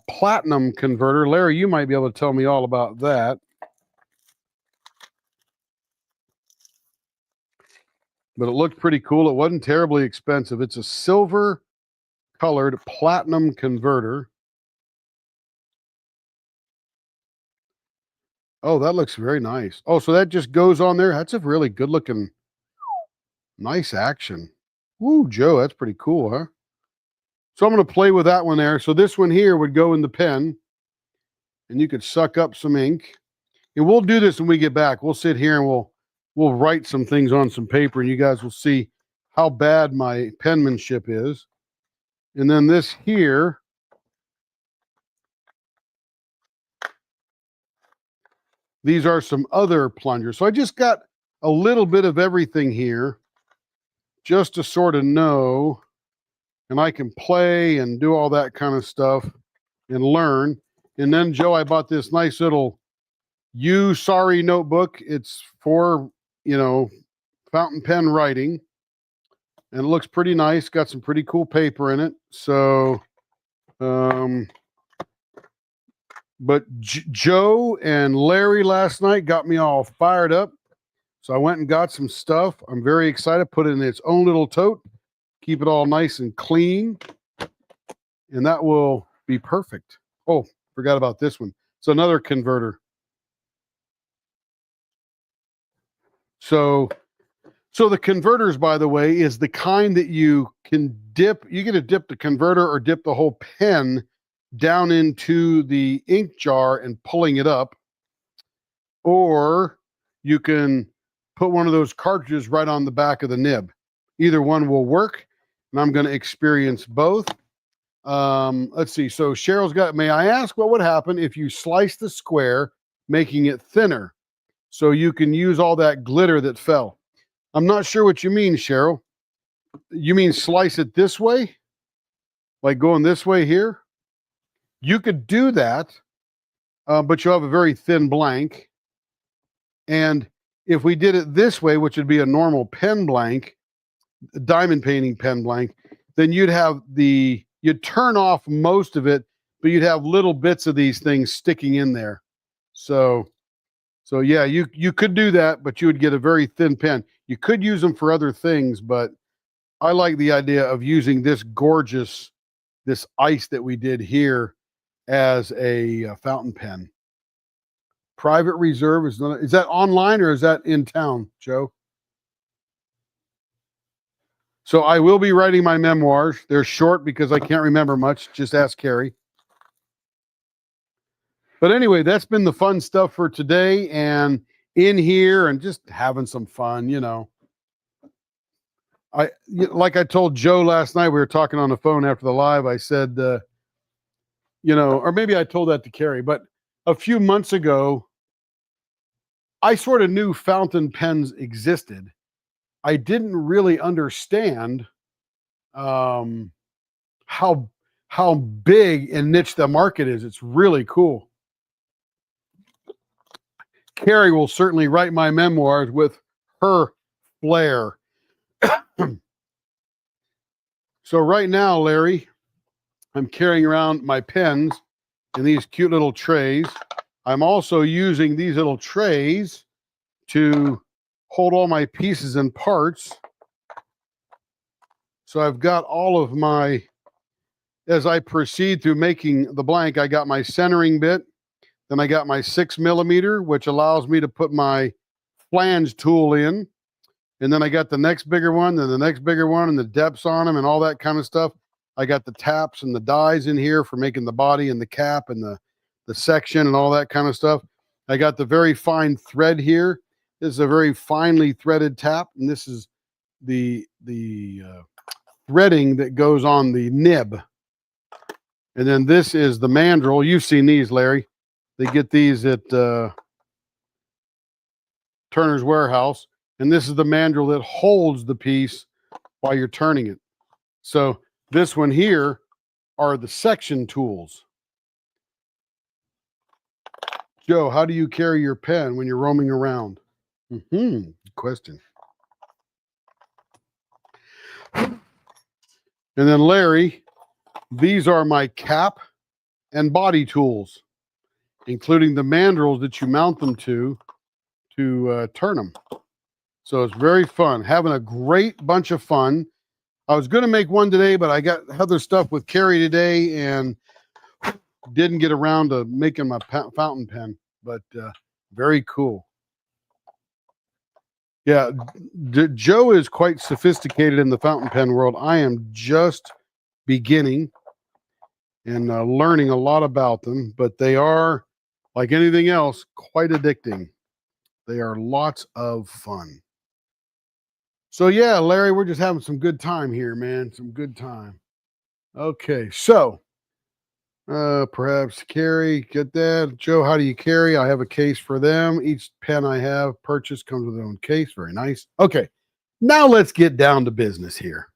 platinum converter. Larry, you might be able to tell me all about that. But it looked pretty cool. It wasn't terribly expensive. It's a silver colored platinum converter. Oh, that looks very nice. Oh, so that just goes on there. That's a really good looking, nice action. Woo, Joe, that's pretty cool, huh? So I'm going to play with that one there. So this one here would go in the pen, and you could suck up some ink. And we'll do this when we get back. We'll sit here and we'll write some things on some paper, and you guys will see how bad my penmanship is. And then this here, these are some other plungers. So I just got a little bit of everything here just to sort of know, and I can play and do all that kind of stuff and learn. And then, Joe, I bought this nice little Sorry notebook. It's for, fountain pen writing. And it looks pretty nice. Got some pretty cool paper in it. So, but Joe and Larry last night got me all fired up. So I went and got some stuff. I'm very excited. Put it in its own little tote. Keep it all nice and clean. And that will be perfect. Oh, forgot about this one. It's another converter. So the converters, by the way, is the kind that you can dip. You get to dip the converter or dip the whole pen down into the ink jar and pulling it up, or you can put one of those cartridges right on the back of the nib. Either one will work, and I'm going to experience both. Let's see. So Cheryl's got, may I ask what would happen if you slice the square, making it thinner, so you can use all that glitter that fell? I'm not sure what you mean, Cheryl. You mean slice it this way? Like going this way here? You could do that, but you'll have a very thin blank. And if we did it this way, which would be a normal pen blank, diamond painting pen blank, then you'd turn off most of it, but you'd have little bits of these things sticking in there. So yeah, you could do that, but you would get a very thin pen. You could use them for other things, but I like the idea of using this ice that we did here as a fountain pen. Private reserve is that online or is that in town, Joe? So I will be writing my memoirs. They're short because I can't remember much. Just ask Carrie. But anyway, that's been the fun stuff for today, and in here and just having some fun, you know. Like I told Joe last night, we were talking on the phone after the live. I said, you know, or maybe I told that to Carrie, but a few months ago, I sort of knew fountain pens existed. I didn't really understand how big and niche the market is. It's really cool. Carrie will certainly write my memoirs with her flair. So right now, Larry, I'm carrying around my pens in these cute little trays. I'm also using these little trays to hold all my pieces and parts. So I've got all of my, as I proceed through making the blank, I got my centering bit. Then I got my 6mm, which allows me to put my flange tool in. And then I got the next bigger one, then the next bigger one, and the depths on them and all that kind of stuff. I got the taps and the dies in here for making the body and the cap and the section and all that kind of stuff. I got the very fine thread here. This is a very finely threaded tap, and this is the threading that goes on the nib. And then this is the mandrel. You've seen these, Larry. They get these at Turner's Warehouse. And this is the mandrel that holds the piece while you're turning it. So this one here are the section tools. Joe, how do you carry your pen when you're roaming around? Good question. And then Larry, these are my cap and body tools, including the mandrels that you mount them to turn them. So it's very fun, having a great bunch of fun. I was going to make one today, but I got other stuff with Carrie today and didn't get around to making my fountain pen, but very cool. Yeah, Joe is quite sophisticated in the fountain pen world. I am just beginning and learning a lot about them, but they are, like anything else, quite addicting. They are lots of fun. So yeah, Larry, we're just having some good time here, man. Some good time. Okay, so perhaps Carrie, get that. Joe, how do you carry? I have a case for them. Each pen I have purchased comes with their own case. Very nice. Okay, now let's get down to business here.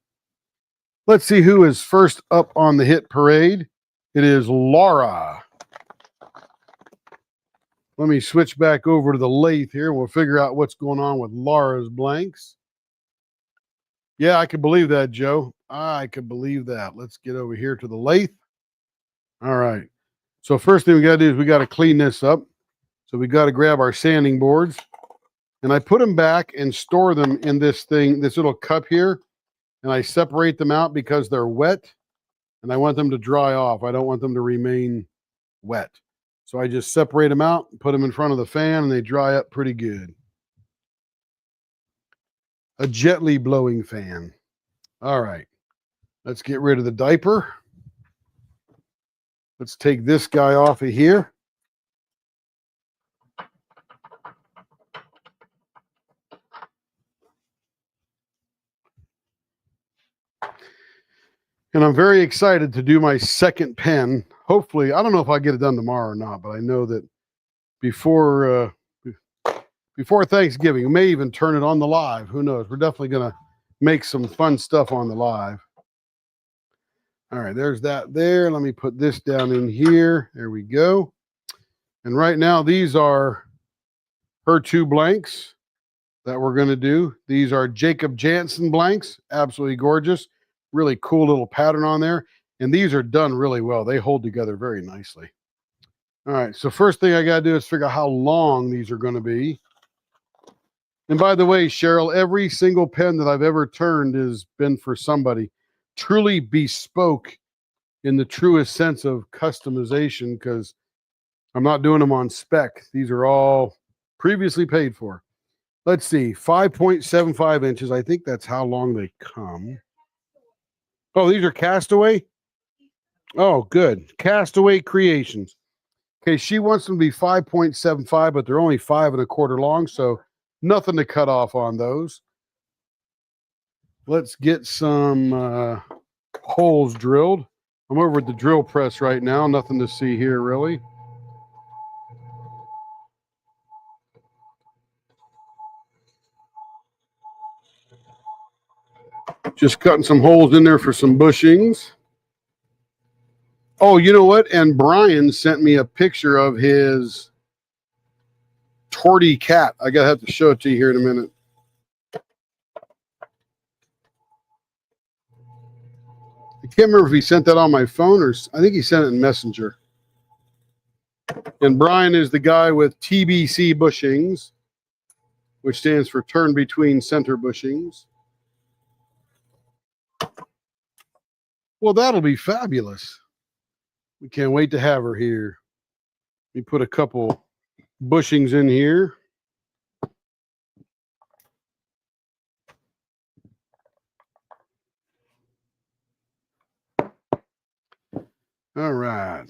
Let's see who is first up on the hit parade. It is Laura. Let me switch back over to the lathe here. We'll figure out what's going on with Laura's blanks. Yeah, I could believe that, Joe. I could believe that. Let's get over here to the lathe. All right. So first thing we got to do is we got to clean this up. So we got to grab our sanding boards. And I put them back and store them in this thing, this little cup here. And I separate them out because they're wet. And I want them to dry off. I don't want them to remain wet. So I just separate them out, put them in front of the fan, and they dry up pretty good. A gently blowing fan. All right, let's get rid of the diaper. Let's take this guy off of here. And I'm very excited to do my second pen. Hopefully, I don't know if I'll get it done tomorrow or not, but I know that before Thanksgiving, we may even turn it on the live. Who knows? We're definitely going to make some fun stuff on the live. All right, there's that there. Let me put this down in here. There we go. And right now, these are her 2 blanks that we're going to do. These are Jacob Jansen blanks. Absolutely gorgeous. Really cool little pattern on there. And these are done really well. They hold together very nicely. All right, so first thing I got to do is figure out how long these are going to be. And by the way, Cheryl, every single pen that I've ever turned has been for somebody. Truly bespoke in the truest sense of customization, because I'm not doing them on spec. These are all previously paid for. Let's see, 5.75 inches. I think that's how long they come. Oh, these are Castaway? Oh, good. Castaway Creations. Okay, she wants them to be 5.75, but they're only 5 1/4 long, so nothing to cut off on those. Let's get some holes drilled. I'm over at the drill press right now. Nothing to see here, really. Just cutting some holes in there for some bushings. Oh, you know what? And Brian sent me a picture of his tortie cat. I gotta have to show it to you here in a minute. I can't remember if he sent that on my phone or I think he sent it in Messenger. And Brian is the guy with TBC bushings, which stands for turn between center bushings. Well, that'll be fabulous. We can't wait to have her here. Let me put a couple bushings in here. All right.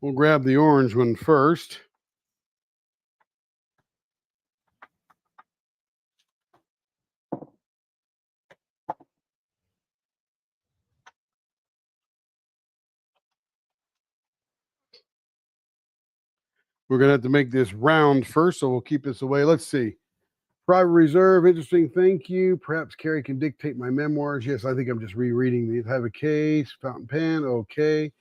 We'll grab the orange one first. We're going to have to make this round first, so we'll keep this away. Let's see. Private Reserve, interesting, thank you. Perhaps Carrie can dictate my memoirs. Yes, I think I'm just rereading these. Have a case, fountain pen, okay.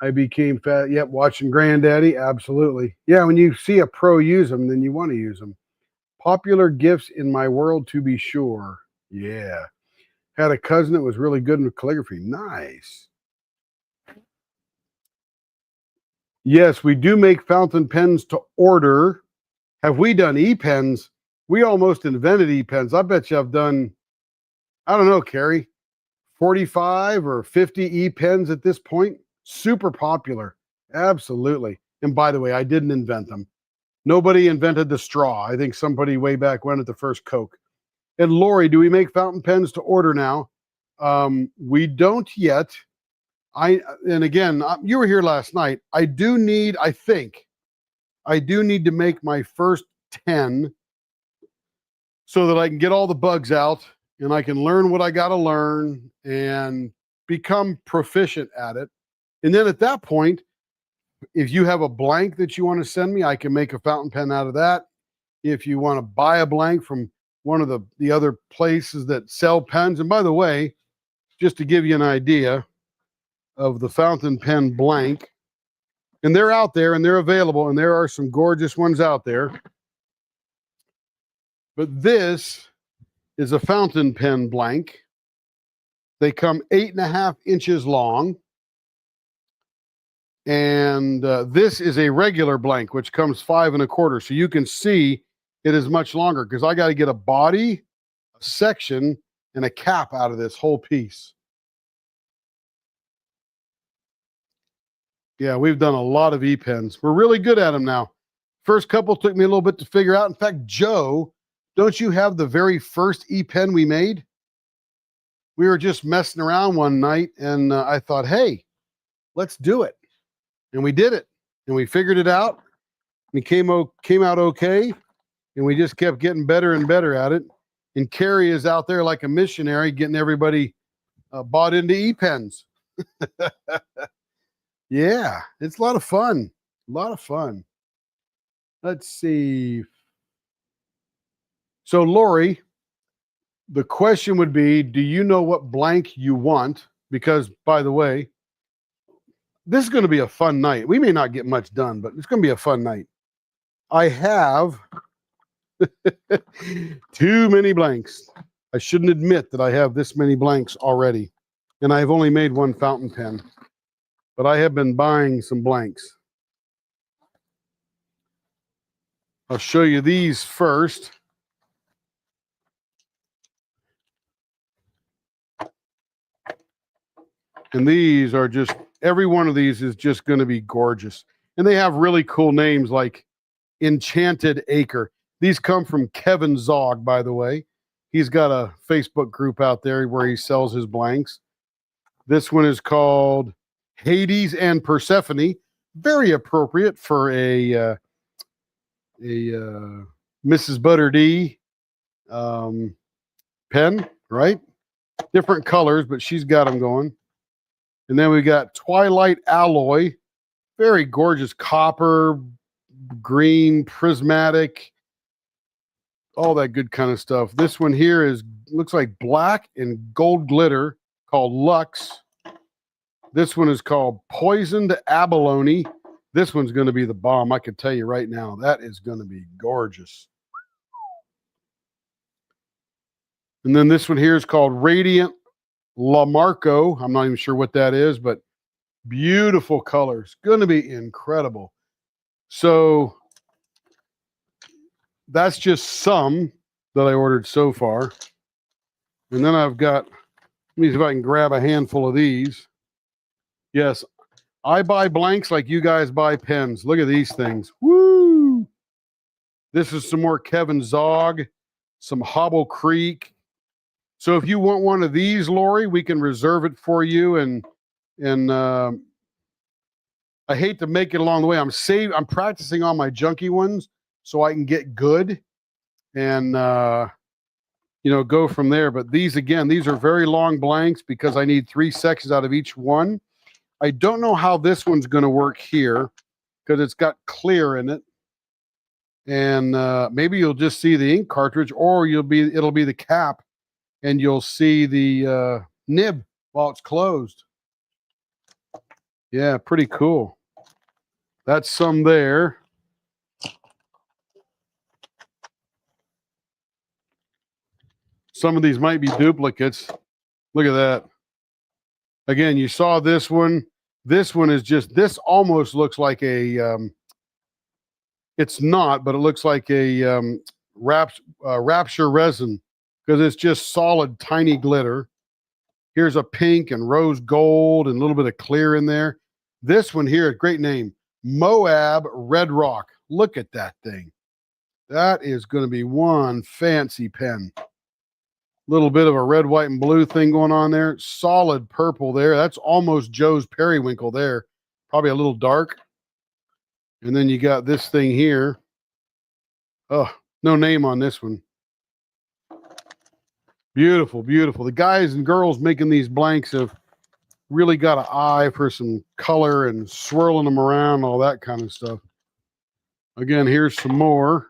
I became fat. Yep, watching Granddaddy, absolutely. Yeah, when you see a pro use them, then you want to use them. Popular gifts in my world, to be sure. Yeah. Had a cousin that was really good with calligraphy. Nice. Yes, we do make fountain pens to order. Have we done e-pens? We almost invented e-pens. I bet you I've done, I don't know, Carrie, 45 or 50 e-pens at this point. Super popular. Absolutely. And by the way, I didn't invent them. Nobody invented the straw. I think somebody way back when at the first Coke. And Lori, do we make fountain pens to order now? We don't yet. And again, you were here last night. I do need to make my first 10 so that I can get all the bugs out and I can learn what I got to learn and become proficient at it. And then at that point, if you have a blank that you want to send me, I can make a fountain pen out of that. If you want to buy a blank from one of the other places that sell pens, and by the way, just to give you an idea of the fountain pen blank, and they're out there and they're available, and there are some gorgeous ones out there. But this is a fountain pen blank. They come 8.5 inches long. And this is a regular blank, which comes 5 1/4. So you can see it is much longer because I got to get a body, a section, and a cap out of this whole piece. Yeah, we've done a lot of e-pens. We're really good at them now. First couple took me a little bit to figure out. In fact, Joe, don't you have the very first e-pen we made? We were just messing around one night, and I thought, hey, let's do it. And we did it. And we figured it out. We came out okay. And we just kept getting better and better at it. And Carrie is out there like a missionary getting everybody bought into e-pens. Yeah, it's a lot of fun. A lot of fun. Let's see. So, Lori, the question would be, do you know what blank you want? Because, by the way, this is going to be a fun night. We may not get much done, but it's going to be a fun night. I have too many blanks. I shouldn't admit that I have this many blanks already. And I've only made one fountain pen. But I have been buying some blanks. I'll show you these first. And these are just, every one of these is just going to be gorgeous. And they have really cool names like Enchanted Acre. These come from Kevin Zog, by the way. He's got a Facebook group out there where he sells his blanks. This one is called Hades and Persephone. Very appropriate for a Mrs. Butter D pen, right? Different colors, but she's got them going. And then we got Twilight Alloy. Very gorgeous copper, green, prismatic, all that good kind of stuff. This one here looks like black and gold glitter, called Lux. This one is called Poisoned Abalone. This one's going to be the bomb. I can tell you right now, that is going to be gorgeous. And then this one here is called Radiant Lamarco. I'm not even sure what that is, but beautiful colors. Going to be incredible. So that's just some that I ordered so far. And then I've got, let me see if I can grab a handful of these. Yes, I buy blanks like you guys buy pens. Look at these things. Woo! This is some more Kevin Zog, some Hobble Creek. So if you want one of these, Lori, we can reserve it for you. And I hate to make it along the way. I'm practicing on my junky ones so I can get good and go from there. But these are very long blanks because I need 3 sections out of each one. I don't know how this one's going to work here because it's got clear in it. And maybe you'll just see the ink cartridge, or it'll be the cap, and you'll see the nib while it's closed. Yeah, pretty cool. That's some there. Some of these might be duplicates. Look at that. Again, you saw this one. This one is just, this almost looks like a, it's not, but it looks like a Rapture resin because it's just solid, tiny glitter. Here's a pink and rose gold and a little bit of clear in there. This one here, great name, Moab Red Rock. Look at that thing. That is going to be one fancy pen. Little bit of a red, white, and blue thing going on there. Solid purple there. That's almost Joe's periwinkle there. Probably a little dark. And then you got this thing here. Oh, no name on this one. Beautiful, beautiful. The guys and girls making these blanks have really got an eye for some color and swirling them around, all that kind of stuff. Again, here's some more.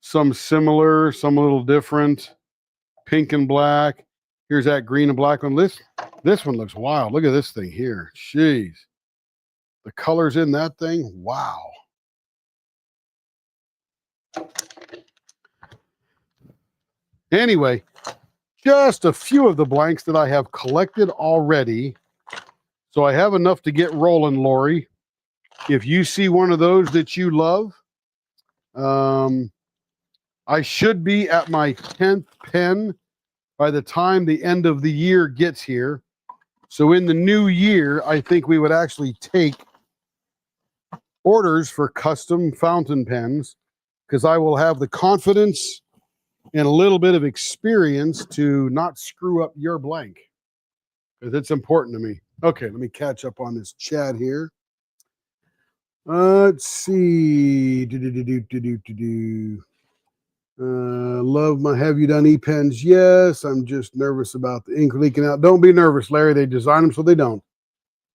Some similar, some a little different. Pink and black. Here's that green and black one. This one looks wild. Look at this thing here. Jeez. The colors in that thing. Wow. Anyway, just a few of the blanks that I have collected already. So I have enough to get rolling, Lori. If you see one of those that you love, I should be at my 10th pen by the time the end of the year gets here. So in the new year, I think we would actually take orders for custom fountain pens because I will have the confidence and a little bit of experience to not screw up your blank, because it's important to me. Okay, let me catch up on this chat here. Let's see. Love my have you done e-pens? Yes, I'm just nervous about the ink leaking out. Don't be nervous, Larry. They design them so they don't.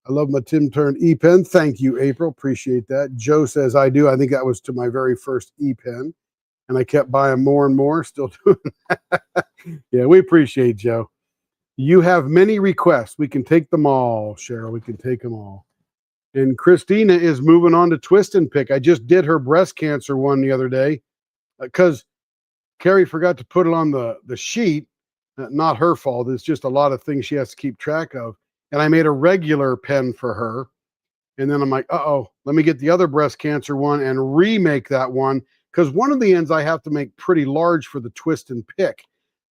I love my Tim Turned e-pen. Thank you, April. Appreciate that. Joe says I do. I think that was to my very first e-pen, and I kept buying more and more. Still doing that. Yeah, we appreciate Joe. You have many requests. We can take them all, Cheryl. We can take them all. And Christina is moving on to Twist and Pick. I just did her breast cancer one the other day because Carrie forgot to put it on the sheet. Not her fault. It's just a lot of things she has to keep track of. And I made a regular pen for her. And then I'm like, uh-oh, let me get the other breast cancer one and remake that one. Because one of the ends I have to make pretty large for the Twist and Pick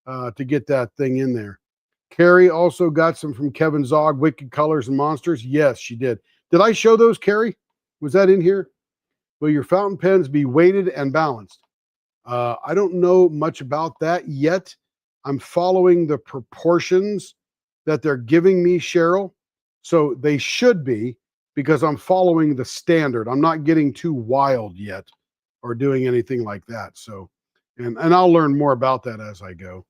to get that thing in there. Carrie also got some from Kevin Zog, Wicked Colors and Monsters. Yes, she did. Did I show those, Carrie? Was that in here? Will your fountain pens be weighted and balanced? I don't know much about that yet. I'm following the proportions that they're giving me, Cheryl. So they should be, because I'm following the standard. I'm not getting too wild yet or doing anything like that. So, and I'll learn more about that as I go.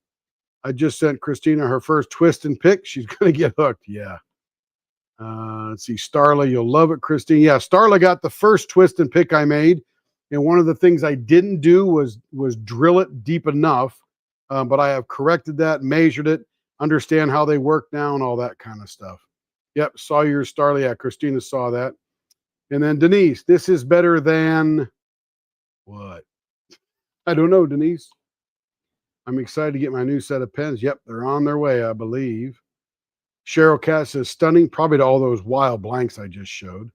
I just sent Christina her first Twist and Pick. She's going to get hooked. Yeah. Let's see. Starla, you'll love it, Christine. Yeah, Starla got the first Twist and Pick I made. And one of the things I didn't do was drill it deep enough. But I have corrected that, measured it, understand how they work now and all that kind of stuff. Yep, saw yours, Starla. Yeah, Christina saw that. And then Denise, this is better than what? I don't know, Denise. I'm excited to get my new set of pens. Yep, they're on their way, I believe. Cheryl Cass says stunning, probably to all those wild blanks I just showed.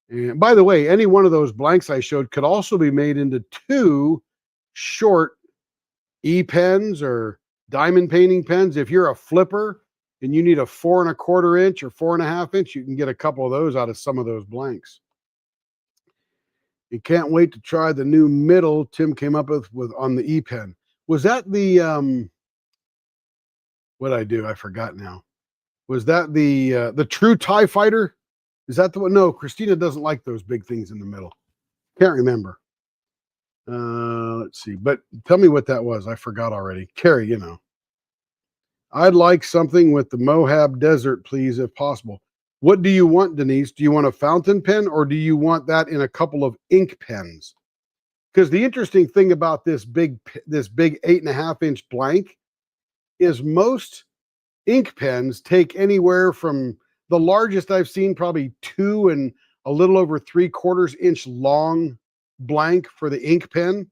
And by the way, any one of those blanks I showed could also be made into two short e-pens or diamond painting pens. If you're a flipper and you need a 4¼ inch or 4½ inch, you can get a couple of those out of some of those blanks. You can't wait to try the new middle Tim came up with on the e-pen. Was that the what'd I do? I forgot now. Was that the true TIE fighter? Is that the one? No, Christina doesn't like those big things in the middle. Can't remember. Let's see. But tell me what that was. I forgot already. Carrie, you know. I'd like something with the Moab Desert, please, if possible. What do you want, Denise? Do you want a fountain pen or do you want that in a couple of ink pens? Because the interesting thing about this big 8½ inch blank is most ink pens take anywhere from the largest I've seen, probably 2 and a little over 3/4 inch long blank for the ink pen.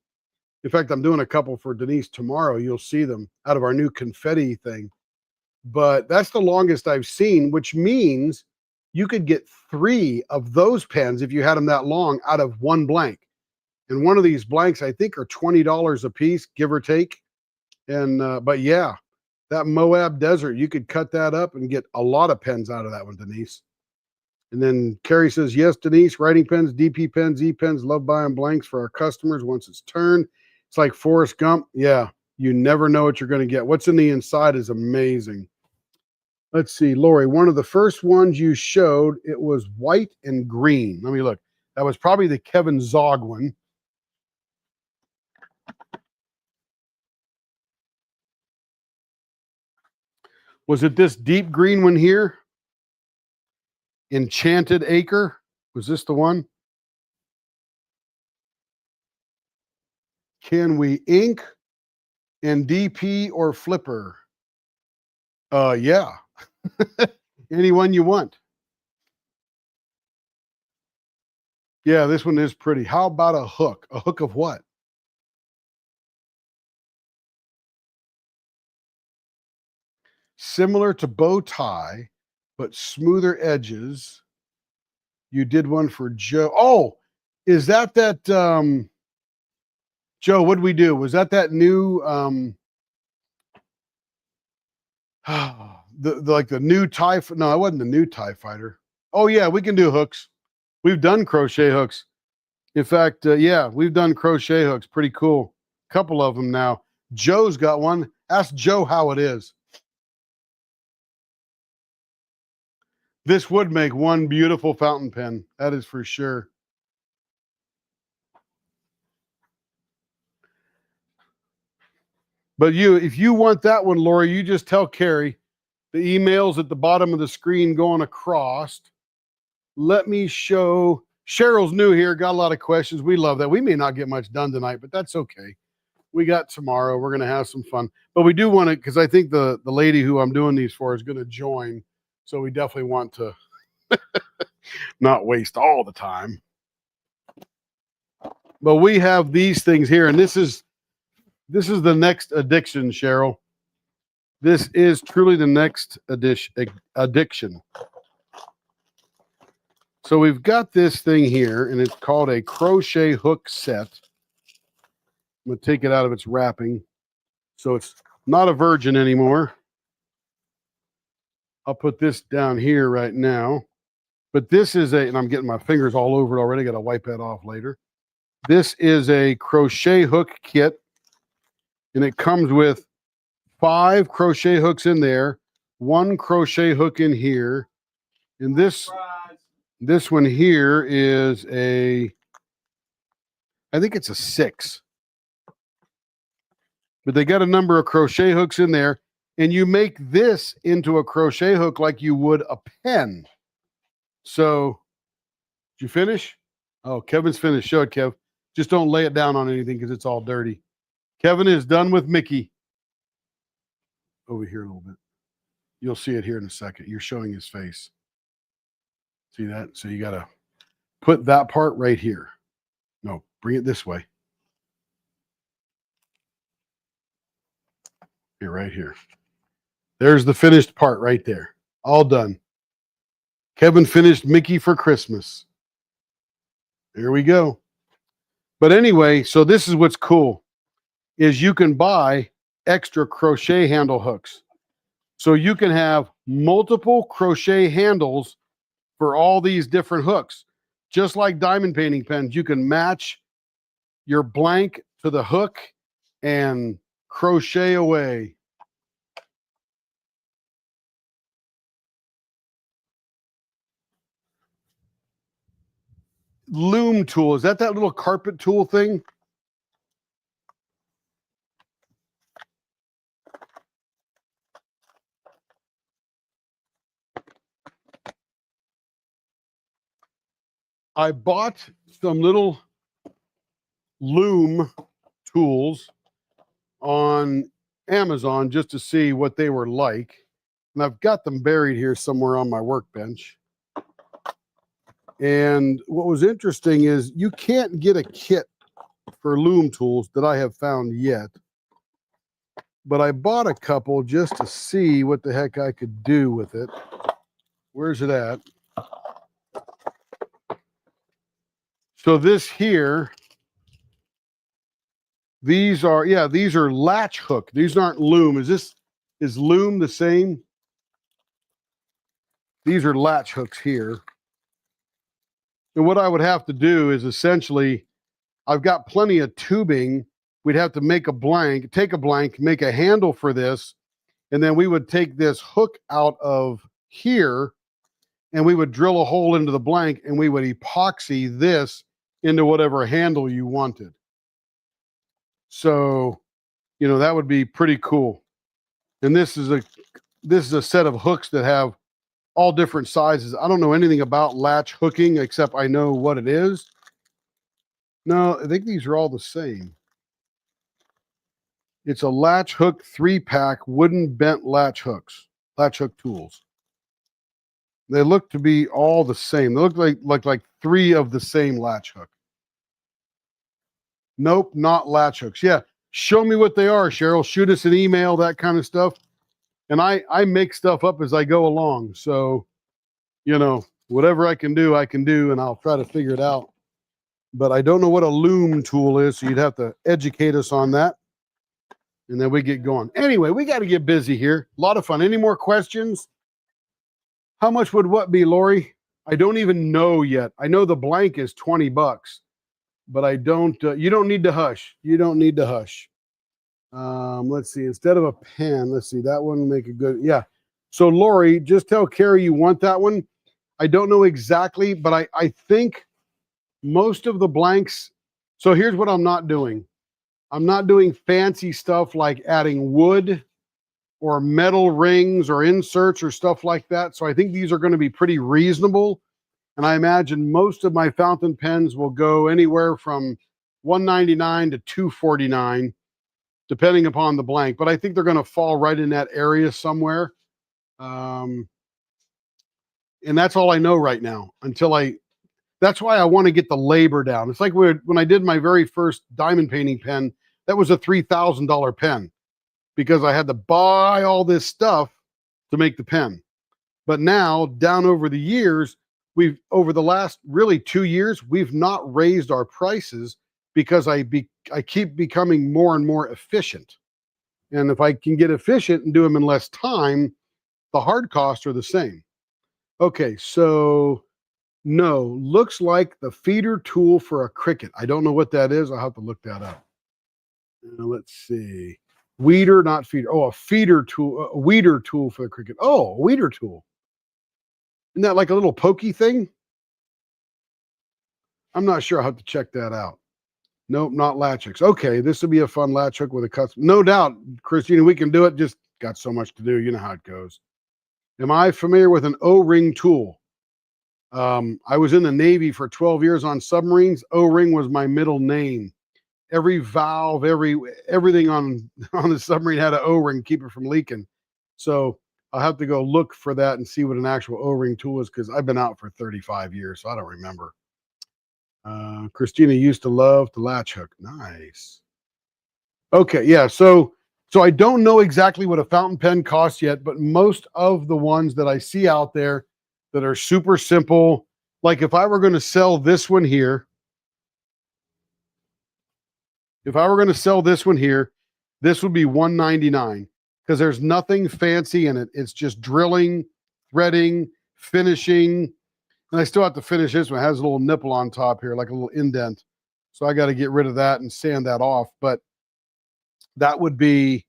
In fact, I'm doing a couple for Denise tomorrow. You'll see them out of our new confetti thing. But that's the longest I've seen, which means you could get 3 of those pens if you had them that long out of one blank. And one of these blanks, I think, are $20 a piece, give or take. And but yeah, that Moab Desert, you could cut that up and get a lot of pens out of that one, Denise. And then Carrie says, yes, Denise, writing pens, DP pens, E-pens, love buying blanks for our customers once it's turned. It's like Forrest Gump. Yeah, you never know what you're going to get. What's in the inside is amazing. Let's see, Lori, one of the first ones you showed, it was white and green. Let me look. That was probably the Kevin Zog one. Was it this deep green one here? Enchanted Acre? Was this the one? Can we ink and DP or flipper? Yeah. Anyone you want. Yeah, this one is pretty. How about a hook? A hook of what? Similar to bow tie, but smoother edges. You did one for Joe. Oh, is that Joe, what did we do? Was that new the new TIE? No, it wasn't the new TIE fighter. Oh yeah, we can do hooks. We've done crochet hooks. In fact, yeah, we've done crochet hooks. Pretty cool. Couple of them now. Joe's got one. Ask Joe how it is. This would make one beautiful fountain pen. That is for sure. But if you want that one, Lori, you just tell Carrie. The email's at the bottom of the screen going across. Let me show. Cheryl's new here. Got a lot of questions. We love that. We may not get much done tonight, but that's okay. We got tomorrow. We're going to have some fun. But we do want to, because I think the lady who I'm doing these for is going to join. So we definitely want to not waste all the time. But we have these things here, and this is the next addiction, Cheryl. This is truly the next addiction. So we've got this thing here, and it's called a crochet hook set. I'm going to take it out of its wrapping. So it's not a virgin anymore. I'll put this down here right now. But this is and I'm getting my fingers all over it already. Got to wipe that off later. This is a crochet hook kit, and it comes with 5 crochet hooks in there, 1 crochet hook in here, and this one here is I think it's a 6. But they got a number of crochet hooks in there, and you make this into a crochet hook like you would a pen. So, did you finish? Oh, Kevin's finished. Show it, Kev. Just don't lay it down on anything because it's all dirty. Kevin is done with Mickey. Over here a little bit. You'll see it here in a second. You're showing his face. See that? So you got to put that part right here. No, bring it this way. Here, right here. There's the finished part right there. All done. Kevin finished Mickey for Christmas. There we go. But anyway, so this is what's cool, is you can buy extra crochet handle hooks. So you can have multiple crochet handles for all these different hooks. Just like diamond painting pens, you can match your blank to the hook and crochet away. Loom tool. Is that little carpet tool thing? I bought some little loom tools on Amazon just to see what they were like. And I've got them buried here somewhere on my workbench. And what was interesting is you can't get a kit for loom tools that I have found yet. But I bought a couple just to see what the heck I could do with it. Where's it at? So this here, these are latch hook. These aren't loom. Is loom the same? These are latch hooks here. And what I would have to do is essentially, I've got plenty of tubing. We'd have to take a blank, make a handle for this, and then we would take this hook out of here, and we would drill a hole into the blank, and we would epoxy this into whatever handle you wanted. So, that would be pretty cool. And this is a set of hooks that have all different sizes. I don't know anything about latch hooking except I know what it is. No, I think these are all the same. It's a latch hook 3-pack wooden bent latch hooks, latch hook tools. They look to be all the same. They look like 3 of the same latch hook. Nope, not latch hooks. Yeah, show me what they are, Cheryl. Shoot us an email, that kind of stuff. And I make stuff up as I go along. So, whatever I can do, and I'll try to figure it out. But I don't know what a loom tool is, so you'd have to educate us on that. And then we get going. Anyway, we got to get busy here. A lot of fun. Any more questions? How much would what be, Lori? I don't even know yet. I know the blank is $20, but I don't. You don't need to hush. You don't need to hush. Let's see. Instead of a pen, let's see. That one will make a good. Yeah. So Lori, just tell Carrie you want that one. I don't know exactly, but I think most of the blanks. So here's what I'm not doing. I'm not doing fancy stuff like adding wood or metal rings or inserts or stuff like that. So I think these are going to be pretty reasonable. And I imagine most of my fountain pens will go anywhere from $199 to $249, depending upon the blank. But I think they're going to fall right in that area somewhere. And that's all I know right now until that's why I want to get the labor down. It's like when I did my very first diamond painting pen, that was a $3,000 pen because I had to buy all this stuff to make the pen. But now, down over the years, over the last really 2 years, we've not raised our prices because I keep becoming more and more efficient. And if I can get efficient and do them in less time, the hard costs are the same. Okay, so no, looks like the feeder tool for a cricket. I don't know what that is. I'll have to look that up. Let's see. Weeder, not feeder. Oh, a feeder tool, a weeder tool for the cricket. Oh, a weeder tool. Isn't that like a little pokey thing? I'm not sure. I'll have to check that out. Nope, not latch hooks. Okay, this will be a fun latch hook with a custom. No doubt, Christina, we can do it. Just got so much to do. You know how it goes. Am I familiar with an O-ring tool? I was in the Navy for 12 years on submarines. O-ring was my middle name. Every valve, everything on the submarine had an O-ring, keep it from leaking. So I'll have to go look for that and see what an actual O-ring tool is because I've been out for 35 years, so I don't remember. Christina used to love the latch hook. Nice. Okay, yeah. So I don't know exactly what a fountain pen costs yet, but most of the ones that I see out there that are super simple, like if I were going to sell this one here, this would be $199 because there's nothing fancy in it. It's just drilling, threading, finishing. And I still have to finish this one. It has a little nipple on top here, like a little indent. So I got to get rid of that and sand that off. But this one would be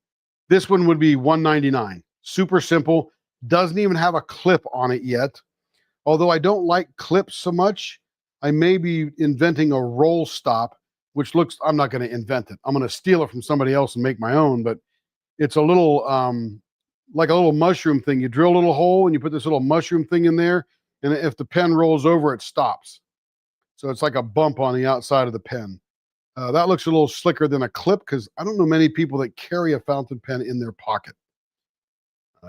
$199. Super simple. Doesn't even have a clip on it yet. Although I don't like clips so much, I may be inventing a roll stop, which I'm not going to invent it. I'm going to steal it from somebody else and make my own. But it's a little, like a little mushroom thing. You drill a little hole and you put this little mushroom thing in there. And if the pen rolls over, it stops. So it's like a bump on the outside of the pen. That looks a little slicker than a clip because I don't know many people that carry a fountain pen in their pocket.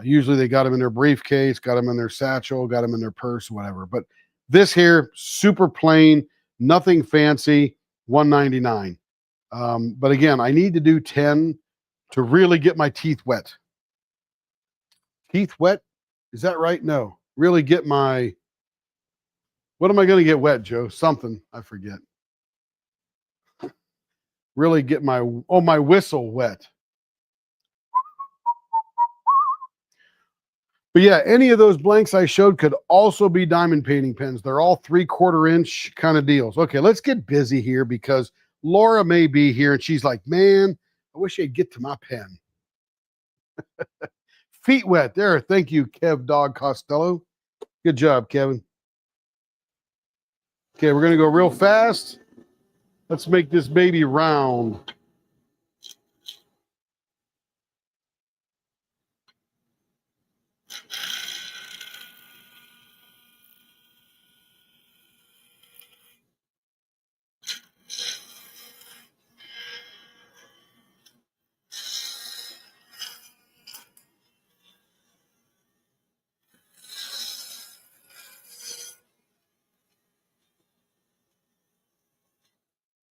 Usually they got them in their briefcase, got them in their satchel, got them in their purse, whatever. But this here, super plain, nothing fancy, $199. But again, I need to do 10 to really get my teeth wet. Teeth wet? Is that right? No. Really get my... What am I going to get wet, Joe? Something. I forget. Really get my whistle wet. But yeah, any of those blanks I showed could also be diamond painting pens. They're all 3/4 inch kind of deals. Okay, let's get busy here because Laura may be here and she's like, man, I wish I'd get to my pen. Feet wet. There. Thank you, Kev Dog Costello. Good job, Kevin. Okay, we're going to go real fast. Let's make this baby round.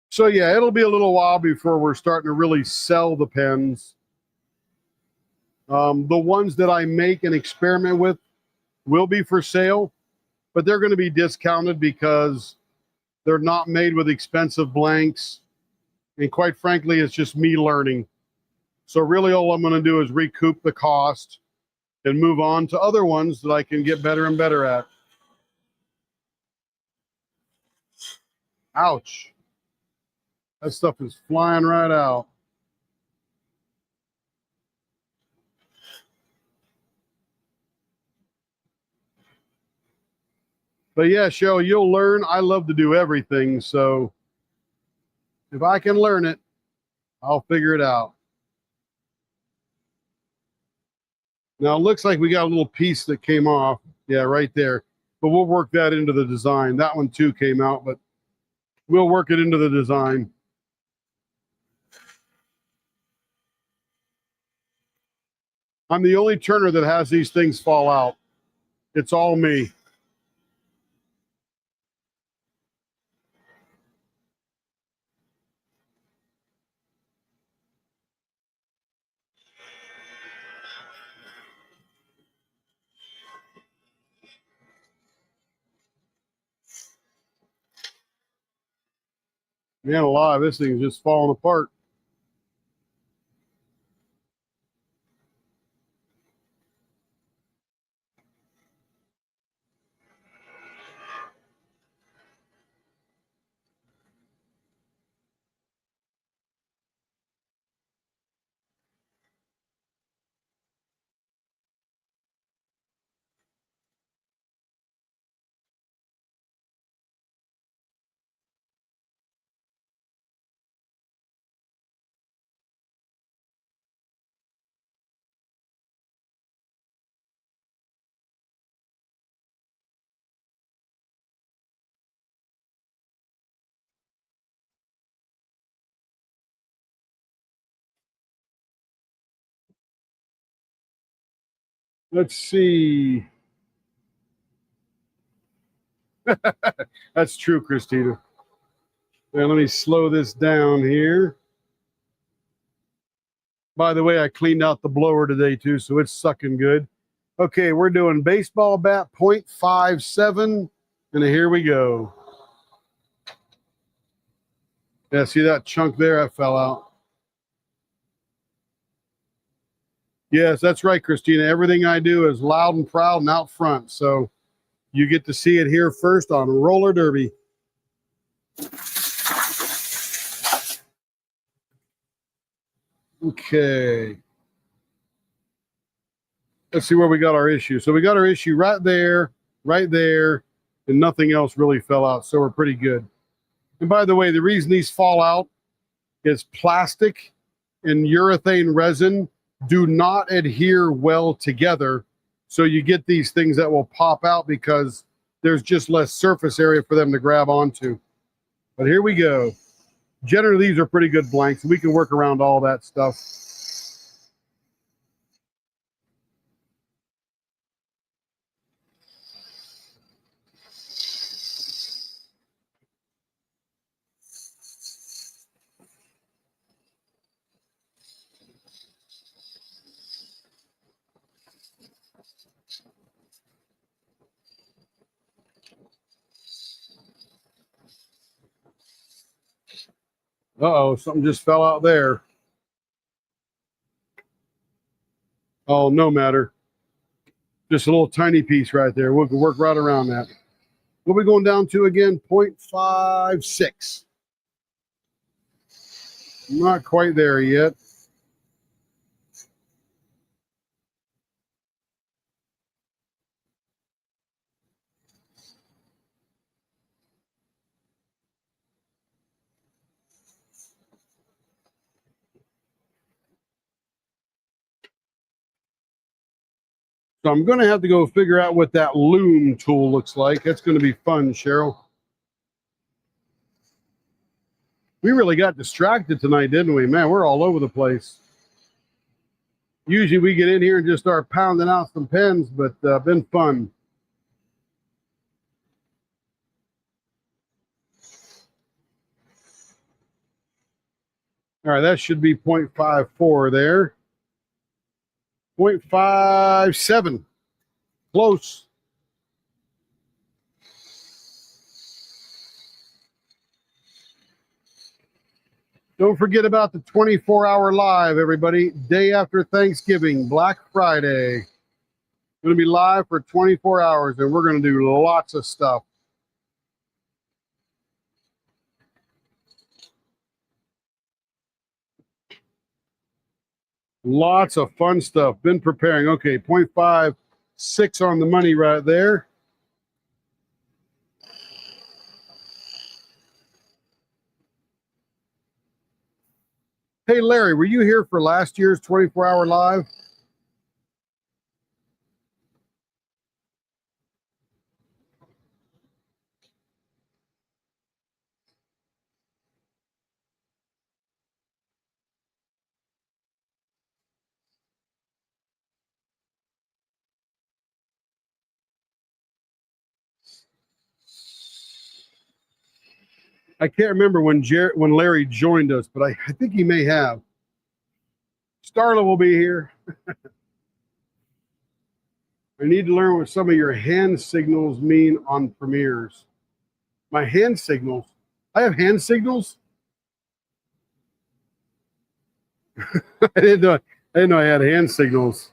So yeah, it'll be a little while before we're starting to really sell the pens. The ones that I make and experiment with will be for sale, but they're going to be discounted because they're not made with expensive blanks. And quite frankly, it's just me learning. So really all I'm going to do is recoup the cost and move on to other ones that I can get better and better at. Ouch. That stuff is flying right out. But yeah, Cheryl, you'll learn. I love to do everything. So if I can learn it, I'll figure it out. Now it looks like we got a little piece that came off. Yeah, right there. But we'll work that into the design. That one too came out, but we'll work it into the design. I'm the only turner that has these things fall out. It's all me. Man alive, this thing's just falling apart. Let's see. That's true, Christina. Now, let me slow this down here. By the way, I cleaned out the blower today too, so it's sucking good. Okay, we're doing baseball bat 0.57, and here we go. Yeah, see that chunk there? That fell out. Yes, that's right, Christina. Everything I do is loud and proud and out front. So you get to see it here first on Roller Derby. Okay. Let's see where we got our issue. So we got our issue right there, and nothing else really fell out. So we're pretty good. And by the way, the reason these fall out is plastic and urethane resin do not adhere well together. So you get these things that will pop out because there's just less surface area for them to grab onto. But here we go. Generally, these are pretty good blanks. We can work around all that stuff. Uh-oh, something just fell out there. Oh, no matter. Just a little tiny piece right there. We can work right around that. What are we going down to again? 0.56. Not quite there yet. So I'm going to have to go figure out what that loom tool looks like. That's going to be fun, Cheryl. We really got distracted tonight, didn't we? Man, we're all over the place. Usually we get in here and just start pounding out some pens, but been fun. All right, that should be 0.54 there. 0.57. Close. Don't forget about the 24-hour live, everybody. Day after Thanksgiving, Black Friday. Going to be live for 24 hours, and we're going to do lots of stuff. Lots of fun stuff. Been preparing. Okay, 0.56 on the money right there. Hey, Larry, were you here for last year's 24-hour live? I can't remember when Larry joined us, but I think he may have. Starla will be here. I need to learn what some of your hand signals mean on premieres. My hand signals? I have hand signals? I didn't know I had hand signals.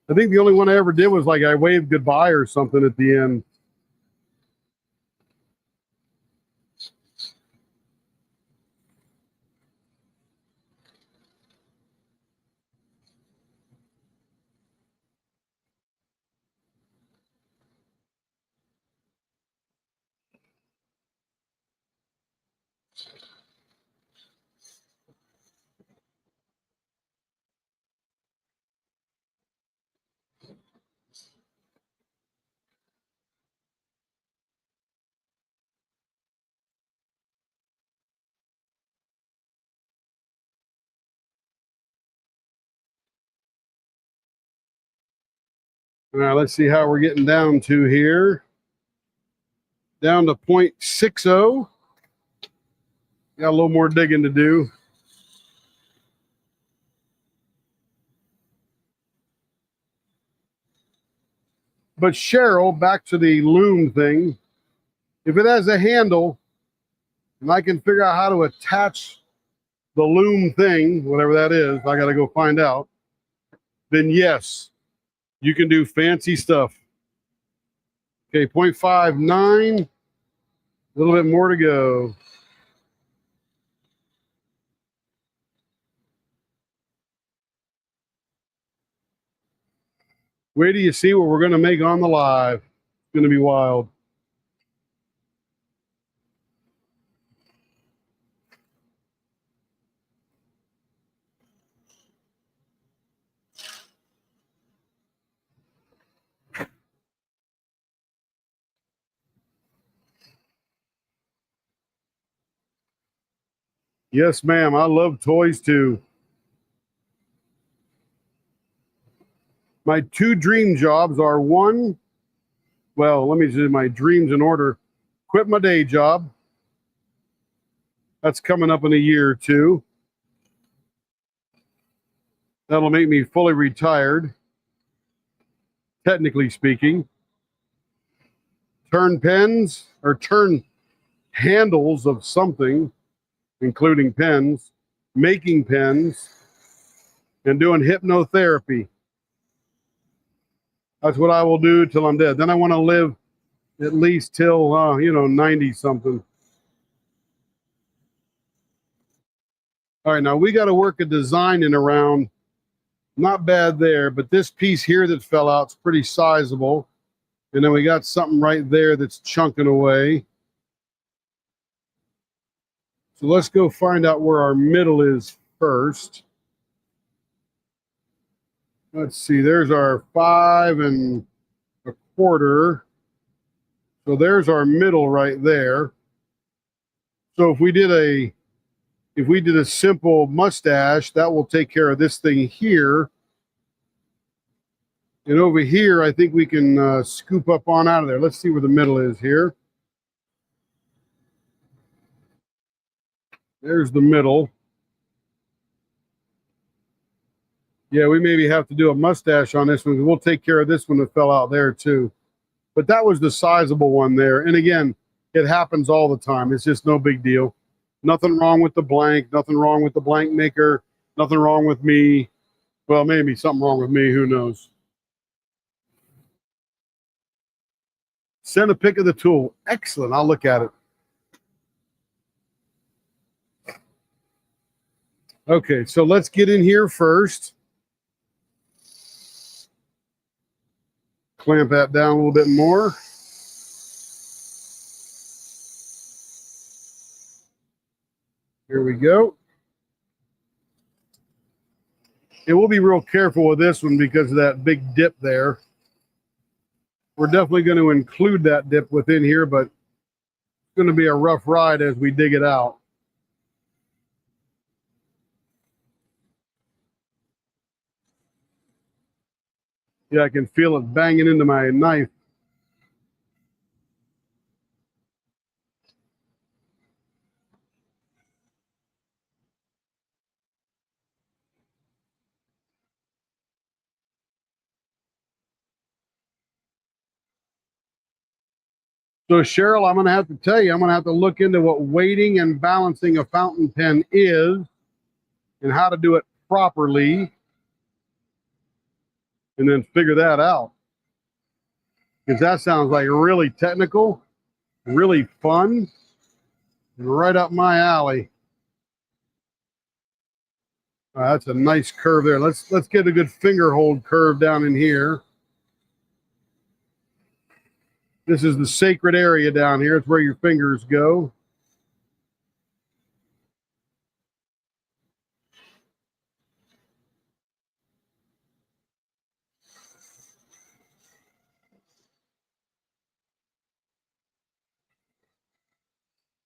I think the only one I ever did was like I waved goodbye or something at the end. All right, let's see how we're getting down to here. Down to 0.60. Got a little more digging to do. But Cheryl, back to the loom thing. If it has a handle and I can figure out how to attach the loom thing, whatever that is, I got to go find out, then yes, you can do fancy stuff. Okay, 0.59, a little bit more to go. Wait till you see what we're going to make on the live. It's going to be wild. Yes, ma'am. I love toys too. My two dream jobs are one, well, let me do my dreams in order. Quit my day job. That's coming up in a year or two. That'll make me fully retired, technically speaking. Turn pens or turn handles of something, including pens, making pens, and doing hypnotherapy. That's what I will do till I'm dead. Then I want to live at least till, 90 something. All right, now we got to work a design in around. Not bad there, but this piece here that fell out is pretty sizable. And then we got something right there that's chunking away. So let's go find out where our middle is first. Let's see, there's our 5 1/4. So there's our middle right there. So if we did a simple mustache, that will take care of this thing here. And over here, I think we can scoop up on out of there. Let's see where the middle is here. There's the middle. Yeah, we maybe have to do a mustache on this one. We'll take care of this one that fell out there too. But that was the sizable one there. And again, it happens all the time. It's just no big deal. Nothing wrong with the blank. Nothing wrong with the blank maker. Nothing wrong with me. Well, maybe something wrong with me. Who knows? Send a pic of the tool. Excellent. I'll look at it. Okay, so let's get in here first. Clamp that down a little bit more. Here we go. And we'll be real careful with this one because of that big dip there. We're definitely going to include that dip within here, but it's going to be a rough ride as we dig it out. Yeah, I can feel it banging into my knife. So Cheryl, I'm going to have to tell you, I'm going to have to look into what weighting and balancing a fountain pen is and how to do it properly, and then figure that out. Because that sounds like really technical, really fun, and right up my alley. That's a nice curve there. Let's get a good finger hold curve down in here. This is the sacred area down here. It's where your fingers go.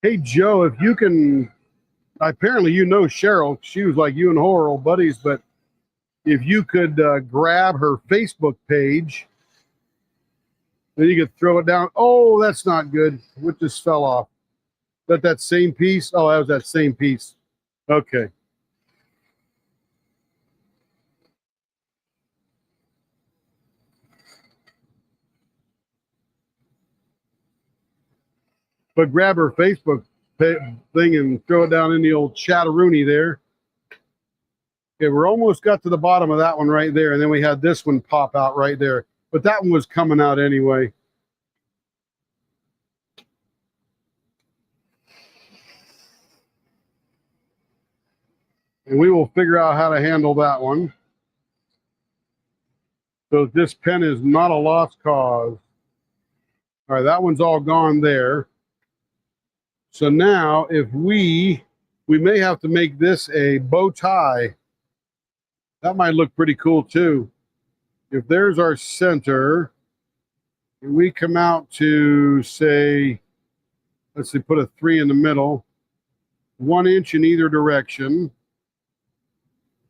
Hey, Joe, if you can, apparently you know Cheryl. She was like you and her old buddies, but if you could grab her Facebook page, then you could throw it down. Oh, that's not good. What just fell off? That same piece? Oh, that was that same piece. Okay. But grab her Facebook thing and throw it down in the old chatteroony there. Okay, we're almost got to the bottom of that one right there, and then we had this one pop out right there. But that one was coming out anyway. And we will figure out how to handle that one. So this pen is not a lost cause. All right, that one's all gone there. So now if we may have to make this a bow tie. That might look pretty cool too. If there's our center, and we come out to say, let's see, put a 3 in the middle, 1 inch in either direction.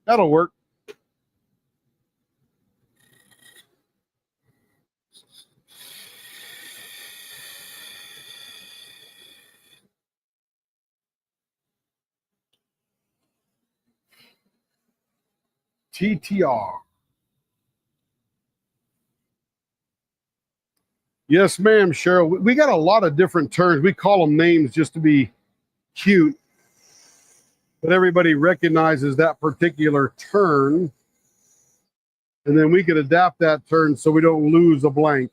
That'll work. TTR. Yes, ma'am, Cheryl. We got a lot of different terms. We call them names just to be cute, but everybody recognizes that particular turn, and then we could adapt that turn so we don't lose a blank.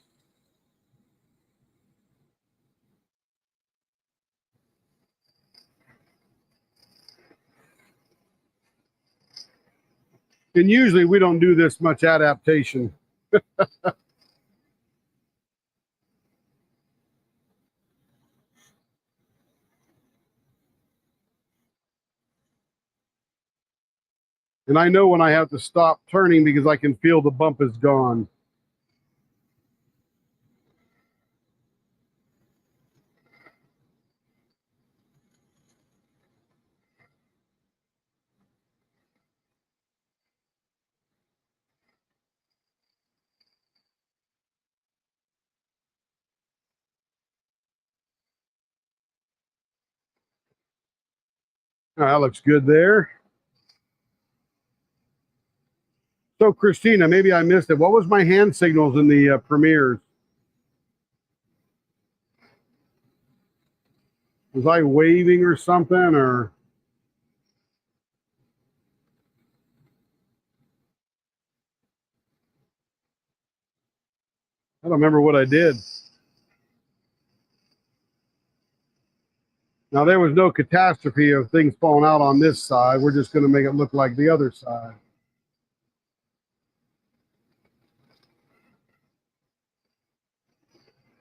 And usually we don't do this much adaptation. And I know when I have to stop turning because I can feel the bump is gone. That looks good there. So, Christina, maybe I missed it. What was my hand signals in the premieres? Was I waving or something, or? I don't remember what I did. Now, there was no catastrophe of things falling out on this side. We're just going to make it look like the other side.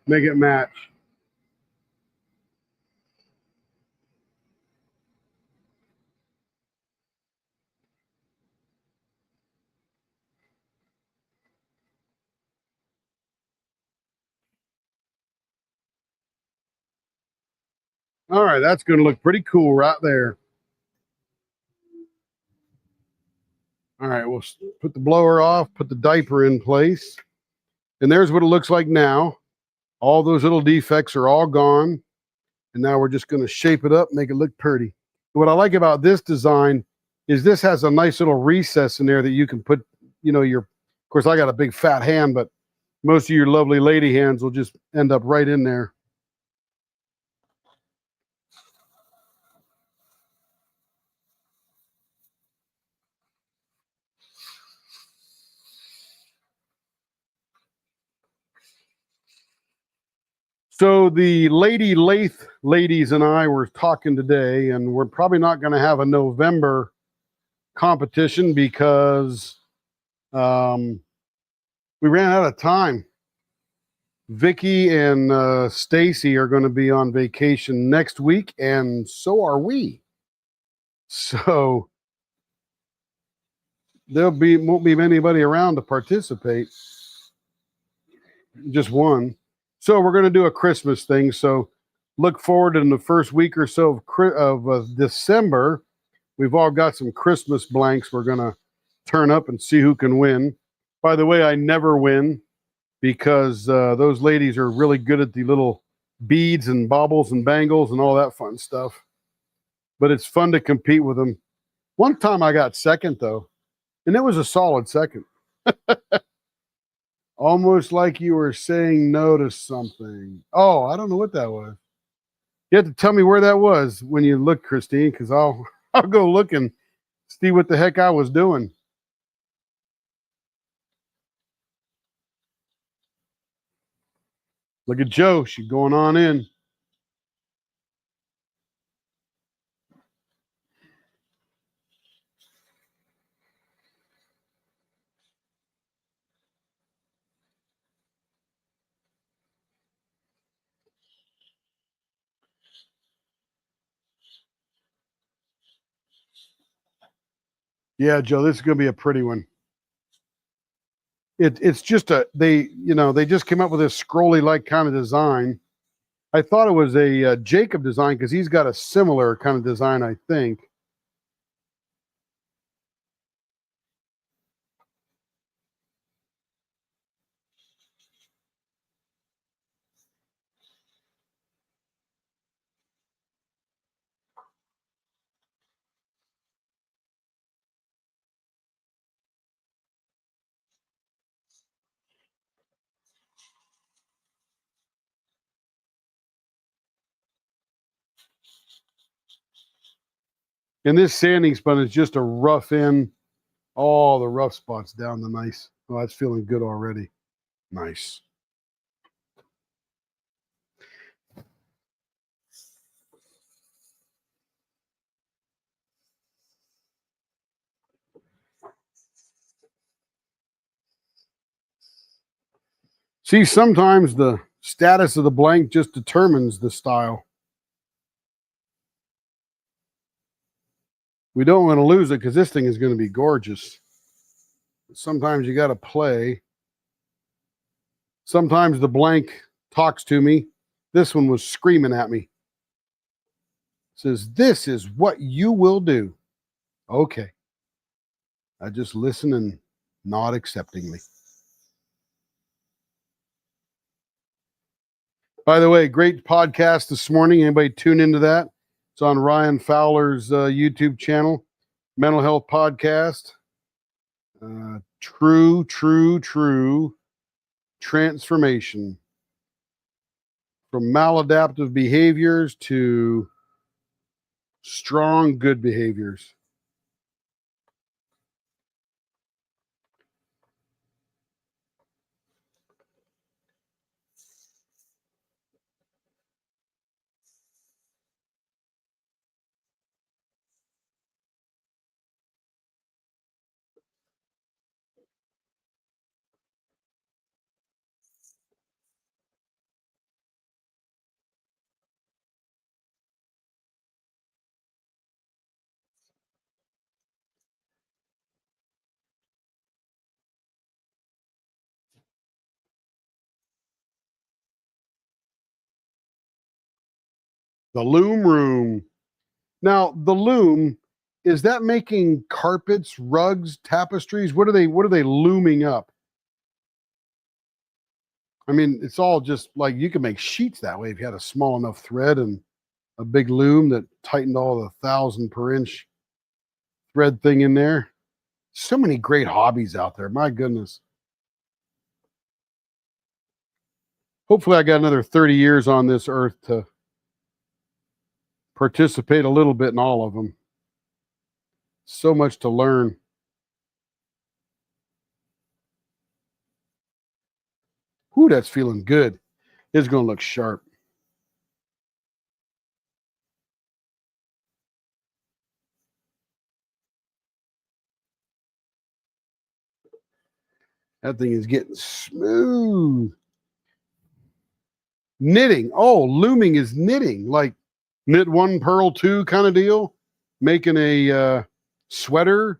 Make it match. All right, that's going to look pretty cool right there. All right, we'll put the blower off, put the diaper in place. And there's what it looks like now. All those little defects are all gone. And now we're just going to shape it up, make it look pretty. What I like about this design is this has a nice little recess in there that you can put, of course, I got a big fat hand, but most of your lovely lady hands will just end up right in there. So the Lady Lathe ladies and I were talking today, and we're probably not going to have a November competition because we ran out of time. Vicky and Stacy are going to be on vacation next week, and so are we. So won't be anybody around to participate. Just one. So we're going to do a Christmas thing. So look forward in the first week or so of December. We've all got some Christmas blanks we're going to turn up and see who can win. By the way, I never win because those ladies are really good at the little beads and baubles and bangles and all that fun stuff. But it's fun to compete with them. One time I got second, though, and it was a solid second. Almost like you were saying no to something. Oh, I don't know what that was. You have to tell me where that was when you look, Christine, because I'll go look and see what the heck I was doing. Look at Joe. She's going on in. Yeah, Joe, this is going to be a pretty one. It's just they just came up with this scrolly like kind of design. I thought it was a Jacob design because he's got a similar kind of design, I think. And this sanding spun is just a rough in all the rough spots down the nice. Oh, that's feeling good already. Nice. See, sometimes the status of the blank just determines the style. We don't want to lose it because this thing is going to be gorgeous. Sometimes you got to play. Sometimes the blank talks to me. This one was screaming at me. It says, "This is what you will do." Okay. I just listen and nod acceptingly. By the way, great podcast this morning. Anybody tune into that? It's on Ryan Fowler's YouTube channel, Mental Health Podcast. True transformation from maladaptive behaviors to strong, good behaviors. The loom room. Now, the loom, is that making carpets, rugs, tapestries? What are they looming up? I mean, it's all just like you can make sheets that way if you had a small enough thread and a big loom that tightened all the 1,000 per inch thread thing in there. So many great hobbies out there. My goodness. Hopefully I got another 30 years on this earth to participate a little bit in all of them. So much to learn. Ooh, that's feeling good. It's going to look sharp. That thing is getting smooth. Knitting. Oh, looming is knitting. Like knit one, purl two kind of deal. Making a sweater,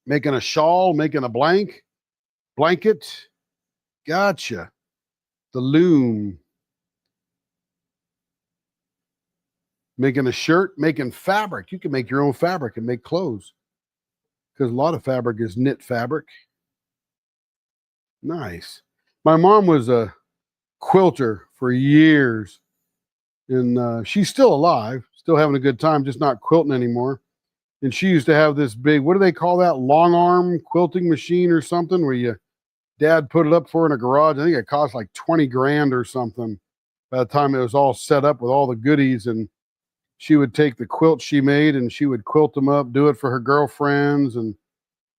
making a shawl, making a blanket. Gotcha. The loom. Making a shirt, making fabric. You can make your own fabric and make clothes because a lot of fabric is knit fabric. Nice. My mom was a quilter for years, and she's still alive, still having a good time, just not quilting anymore. And she used to have this big, what do they call that? Long arm quilting machine or something where you dad put it up for in a garage. I think it cost like 20 grand or something by the time it was all set up with all the goodies. And she would take the quilt she made and she would quilt them up, do it for her girlfriends and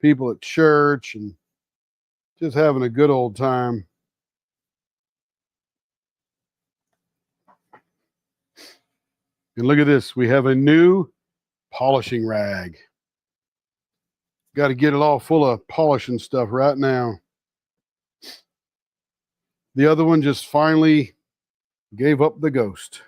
people at church, and just having a good old time. And look at this. We have a new polishing rag. Got to get it all full of polishing stuff right now. The other one just finally gave up the ghost.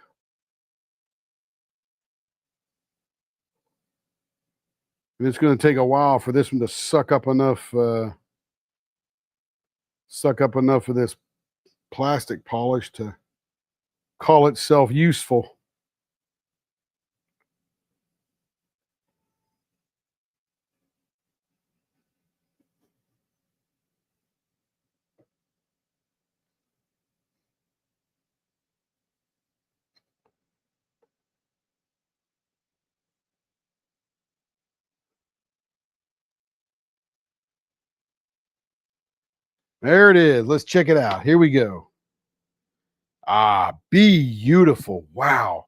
And it's going to take a while for this one to suck up enough of this plastic polish to call itself useful. There it is. Let's check it out. Here we go. Ah, beautiful. Wow.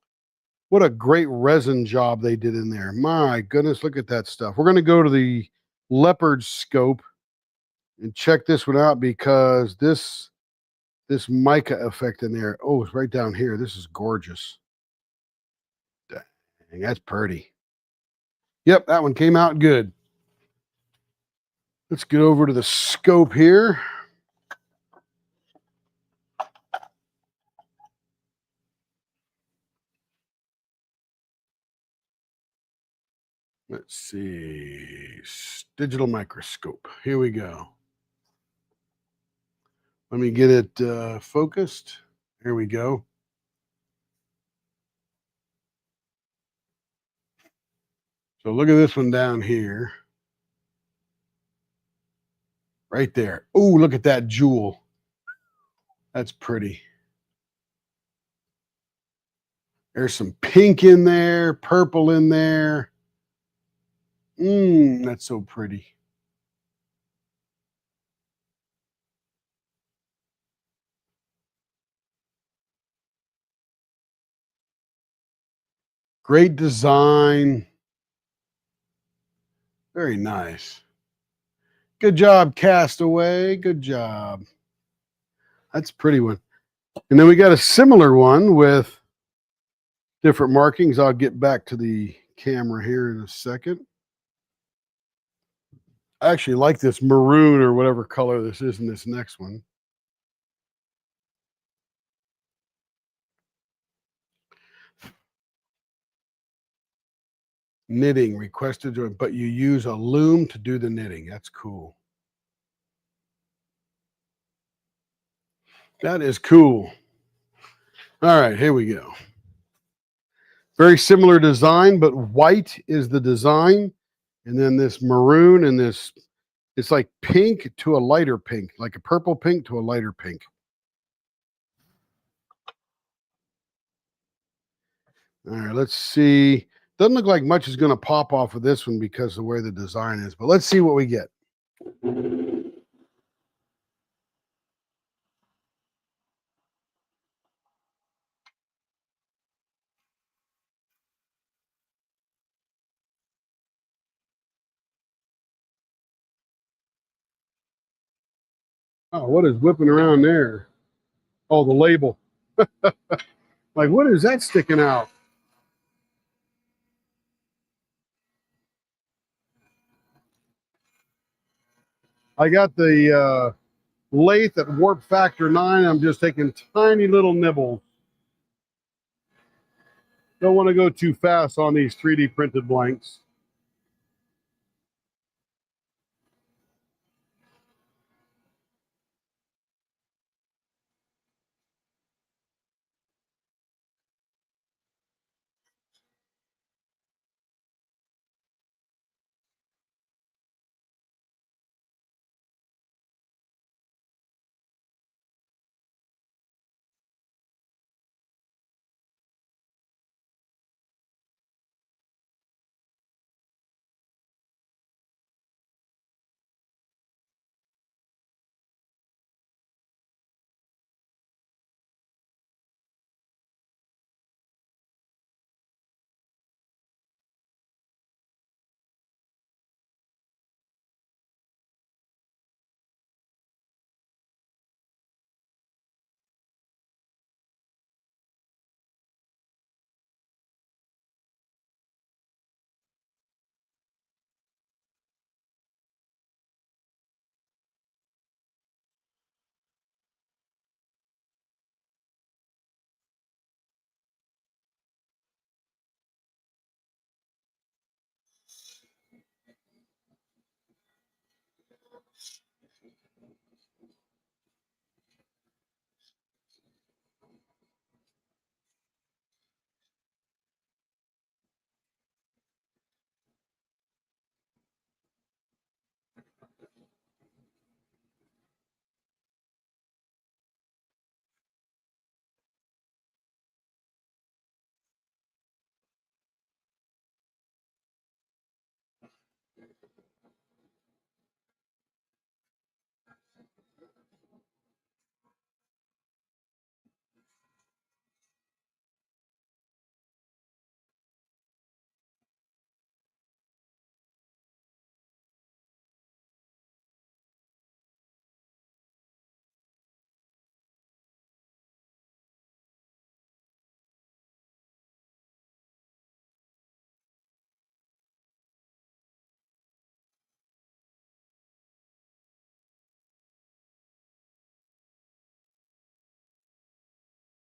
What a great resin job they did in there. My goodness, look at that stuff. We're going to go to the Leopards scope and check this one out because this mica effect in there. Oh, it's right down here. This is gorgeous. Dang, that's pretty. Yep, that one came out good. Let's get over to the scope here. Let's see. Digital microscope. Here we go. Let me get it focused. Here we go. So look at this one down here. Right there. Oh, look at that jewel. That's pretty. There's some pink in there, purple in there. That's so pretty. Great design. Very nice. Good job, Castaway. Good job. That's a pretty one. And then we got a similar one with different markings. I'll get back to the camera here in a second. I actually like this maroon or whatever color this is in this next one. Knitting requested, but you use a loom to do the knitting. That's cool. That is cool. All right, here we go. Very similar design, but white is the design. And then this maroon and this, it's like pink to a lighter pink, like a purple pink to a lighter pink. All right, let's see. Doesn't look like much is going to pop off of this one because of the way the design is, but let's see what we get. Oh, what is whipping around there? Oh, the label. Like, what is that sticking out? I got the lathe at warp factor 9. I'm just taking tiny little nibbles. Don't want to go too fast on these 3D printed blanks.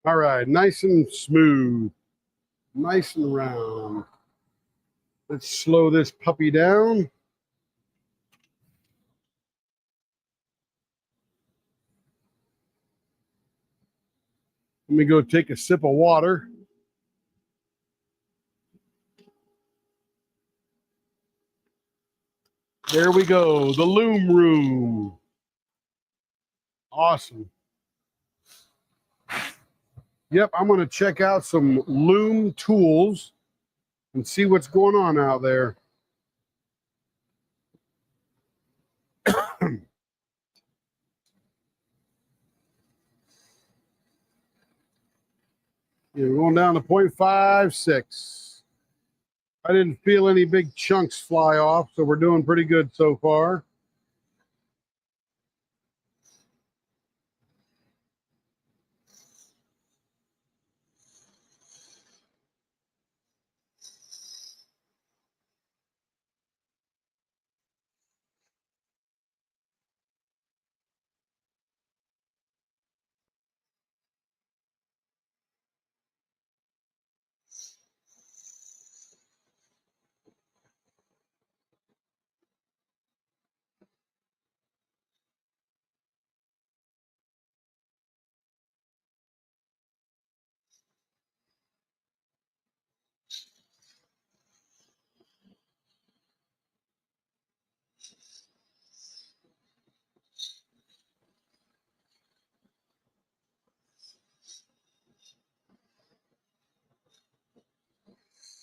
All right, nice and smooth, nice and round. Let's slow this puppy down. Let me go take a sip of water. There we go, the loom room. Awesome. Yep, I'm going to check out some loom tools and see what's going on out there. We're going down to 0.56. I didn't feel any big chunks fly off, so we're doing pretty good so far.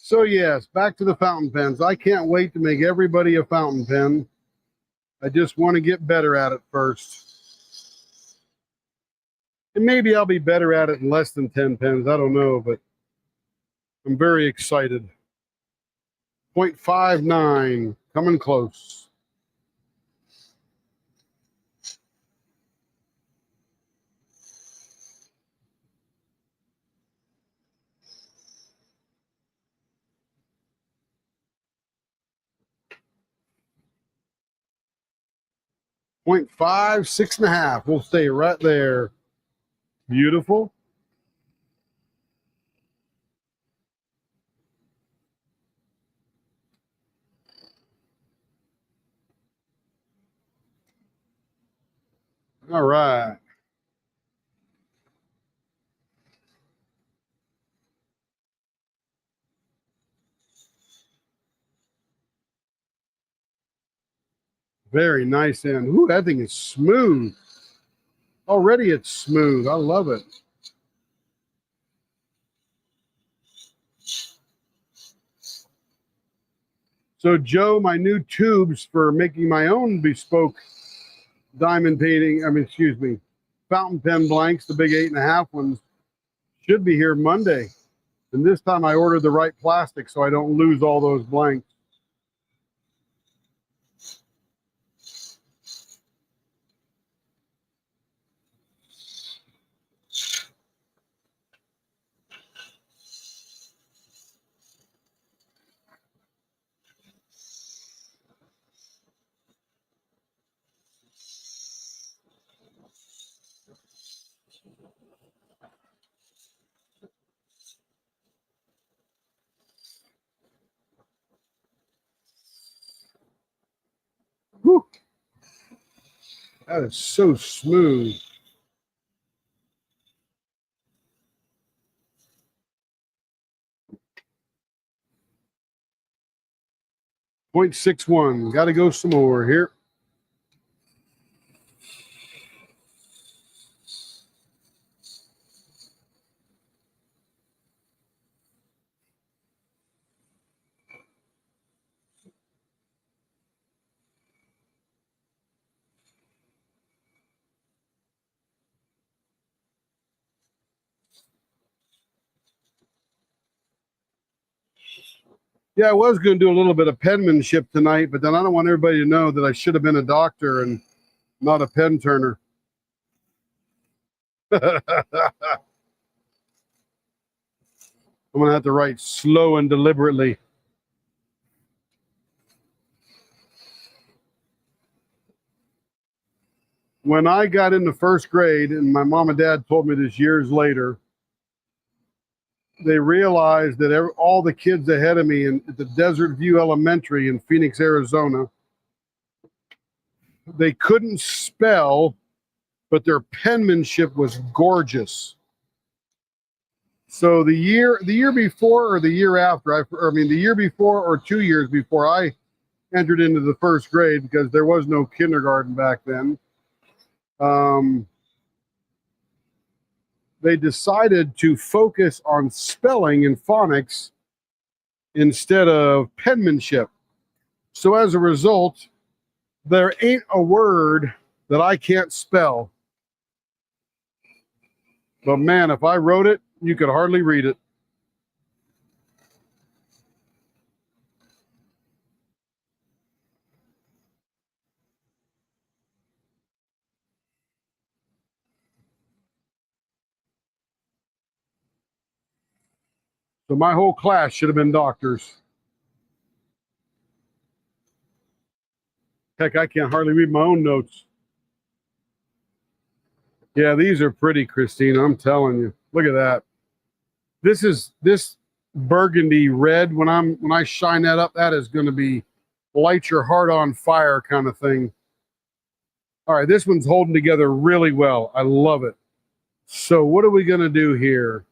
So yes, back to the fountain pens. I can't wait to make everybody a fountain pen. I just want to get better at it first. And maybe I'll be better at it in less than 10 pens. I don't know, but I'm very excited. 0.59, coming close. Point 5, 6.5. We'll stay right there. Beautiful. All right. Very nice end. Ooh, that thing is smooth. Already it's smooth. I love it. So Joe, my new tubes for making my own bespoke diamond painting, fountain pen blanks, the big 8.5 ones, should be here Monday. And this time I ordered the right plastic so I don't lose all those blanks. Whew. That is so smooth. .61. Got to go some more here. Yeah, I was going to do a little bit of penmanship tonight, but then I don't want everybody to know that I should have been a doctor and not a pen turner. I'm going to have to write slow and deliberately. When I got into first grade, and my mom and dad told me this years later, they realized that all the kids ahead of me at the Desert View Elementary in Phoenix, Arizona, they couldn't spell, but their penmanship was gorgeous. So the year before or the year after, the year before or 2 years before I entered into the first grade, because there was no kindergarten back then, they decided to focus on spelling and phonics instead of penmanship. So as a result, there ain't a word that I can't spell. But man, if I wrote it, you could hardly read it. So my whole class should have been doctors. Heck, I can't hardly read my own notes. Yeah, these are pretty, Christine. I'm telling you. Look at that. This burgundy red. When I shine that up, that is going to be light your heart on fire kind of thing. All right, this one's holding together really well. I love it. So what are we going to do here?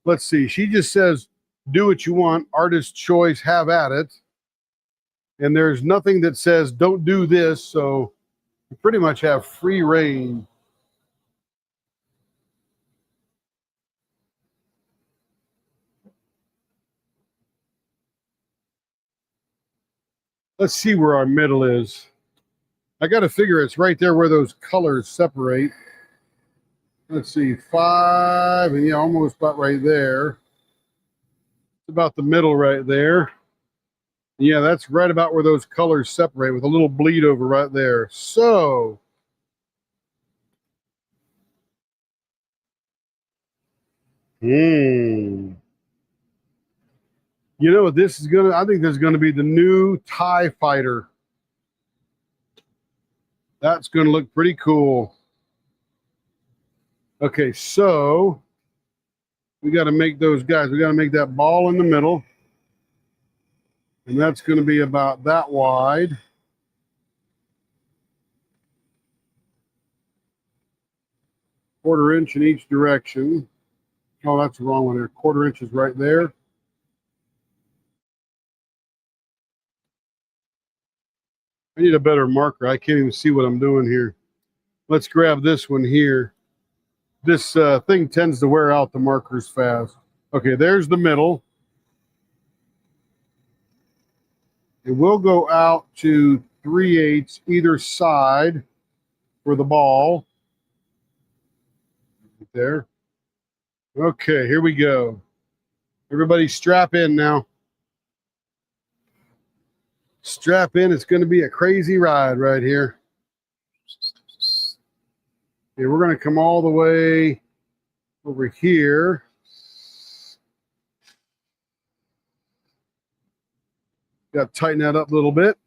Let's see. She just says, do what you want. Artist choice, have at it. And there's nothing that says, don't do this. So you pretty much have free reign. Let's see where our middle is. I got to figure it's right there where those colors separate. Let's see, 5, and yeah, almost about right there. It's about the middle right there. Yeah, that's right about where those colors separate with a little bleed over right there. So, you know what this is gonna? I think this is gonna be the new TIE fighter. That's gonna look pretty cool. Okay, so we got to make those guys. We got to make that ball in the middle, and that's going to be about that wide. Quarter-inch in each direction. Oh, that's the wrong one there. Quarter-inch is right there. I need a better marker. I can't even see what I'm doing here. Let's grab this one here. This thing tends to wear out the markers fast. Okay, there's the middle. And we'll go out to 3/8 either side for the ball. Right there. Okay, here we go. Everybody strap in now. Strap in. It's going to be a crazy ride right here. Okay, we're going to come all the way over here. Got to tighten that up a little bit.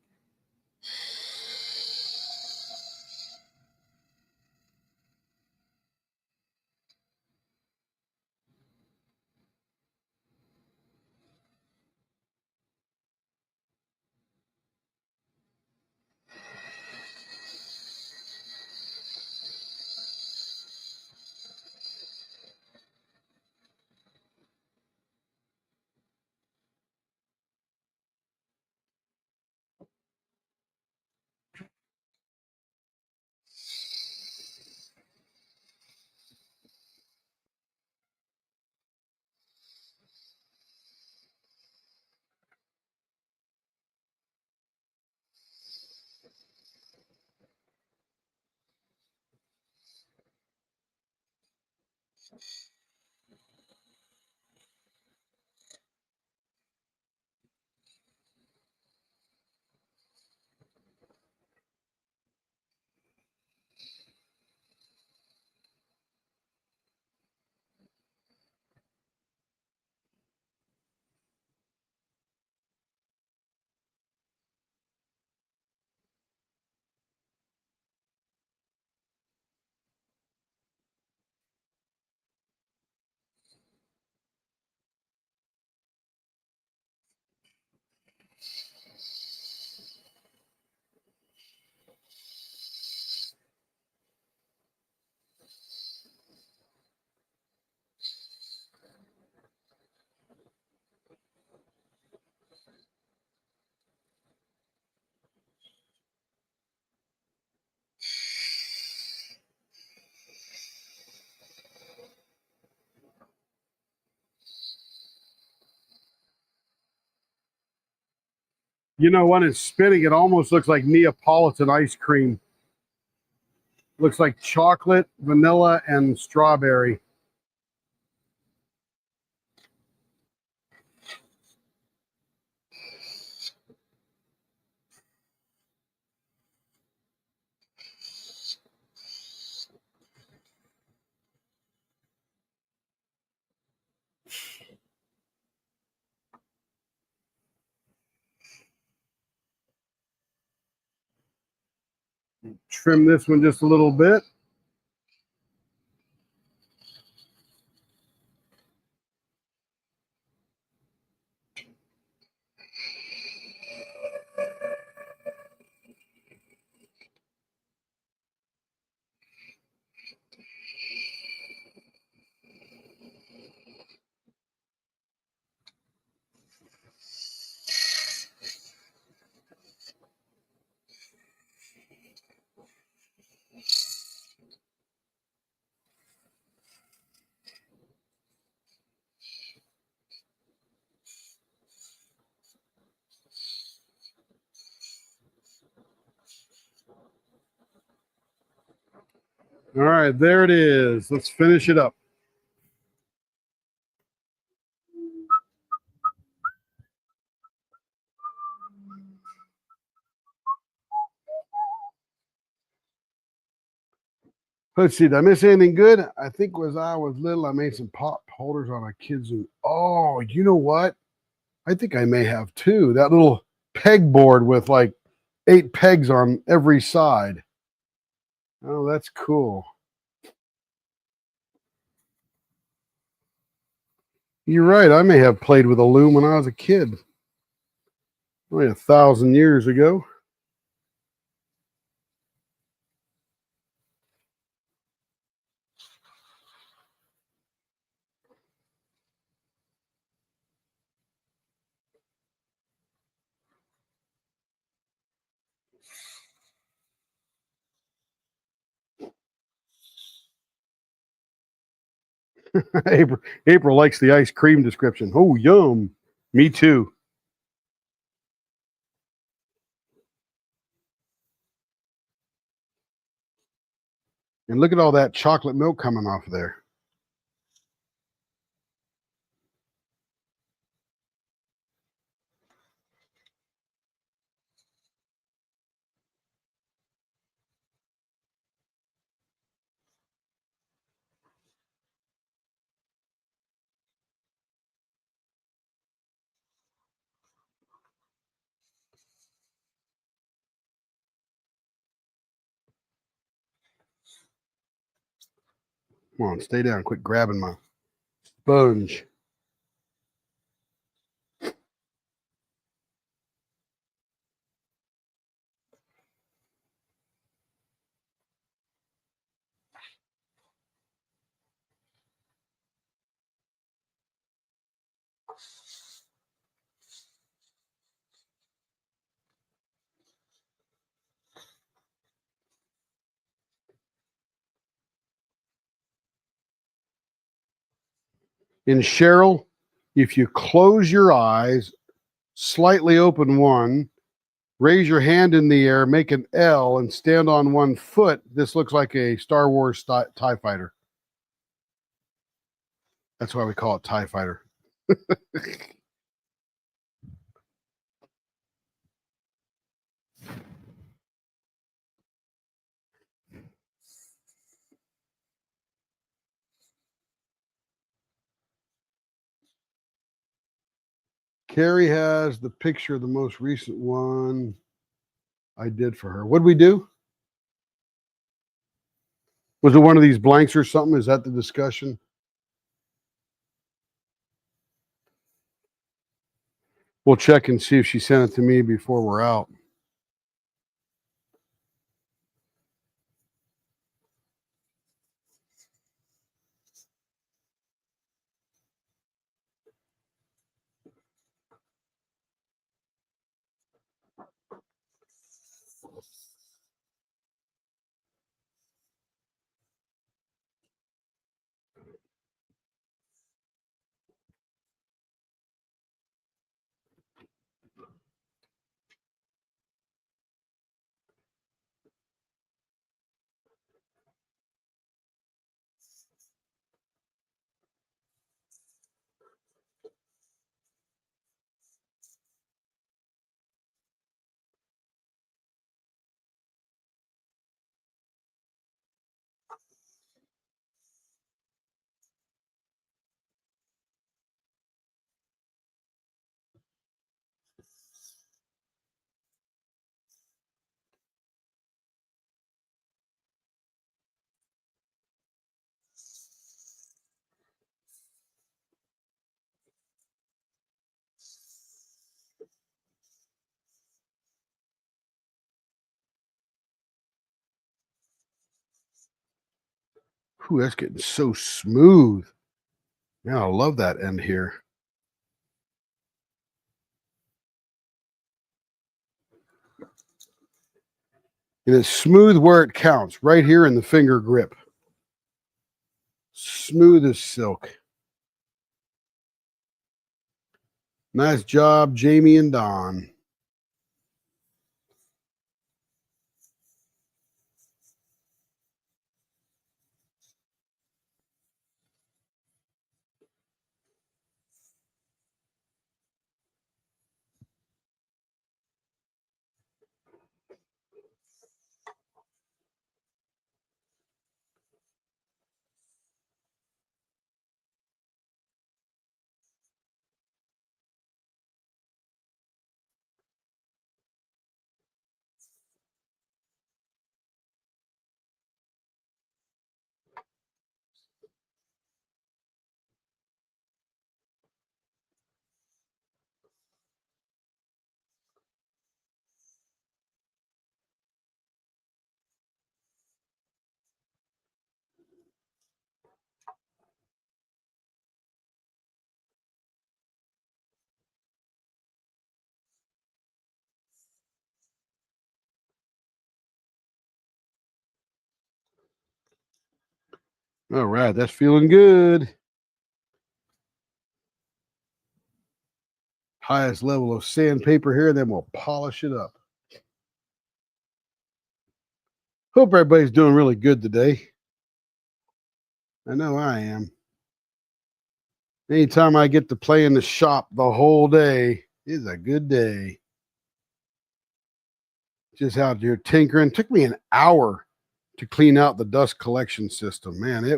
You know, when it's spinning, it almost looks like Neapolitan ice cream. Looks like chocolate, vanilla, and strawberry. Trim this one just a little bit. All right, there it is. Let's finish it up. Let's see. Did I miss anything good? I think as I was little, I made some pop holders on a kid's. Oh, you know what? I think I may have two. That little pegboard with like 8 pegs on every side. Oh, that's cool. You're right. I may have played with a loom when I was a kid. Only 1,000 years ago. April likes the ice cream description. Oh, yum. Me too. And look at all that chocolate milk coming off there. Come on, stay down. Quit grabbing my sponge. In Cheryl, if you close your eyes, slightly open one, raise your hand in the air, make an L, and stand on one foot, this looks like a Star Wars TIE fighter. That's why we call it TIE fighter. Carrie has the picture of the most recent one I did for her. What did we do? Was it one of these blanks or something? Is that the discussion? We'll check and see if she sent it to me before we're out. Ooh, that's getting so smooth. Yeah, I love that end here. And it's smooth where it counts, right here in the finger grip. Smooth as silk. Nice job, Jamie and Don. All right, that's feeling good. Highest level of sandpaper here, then we'll polish it up. Hope everybody's doing really good today. I know I am. Anytime I get to play in the shop the whole day is a good day. Just out here tinkering. Took me an hour to clean out the dust collection system. Man, I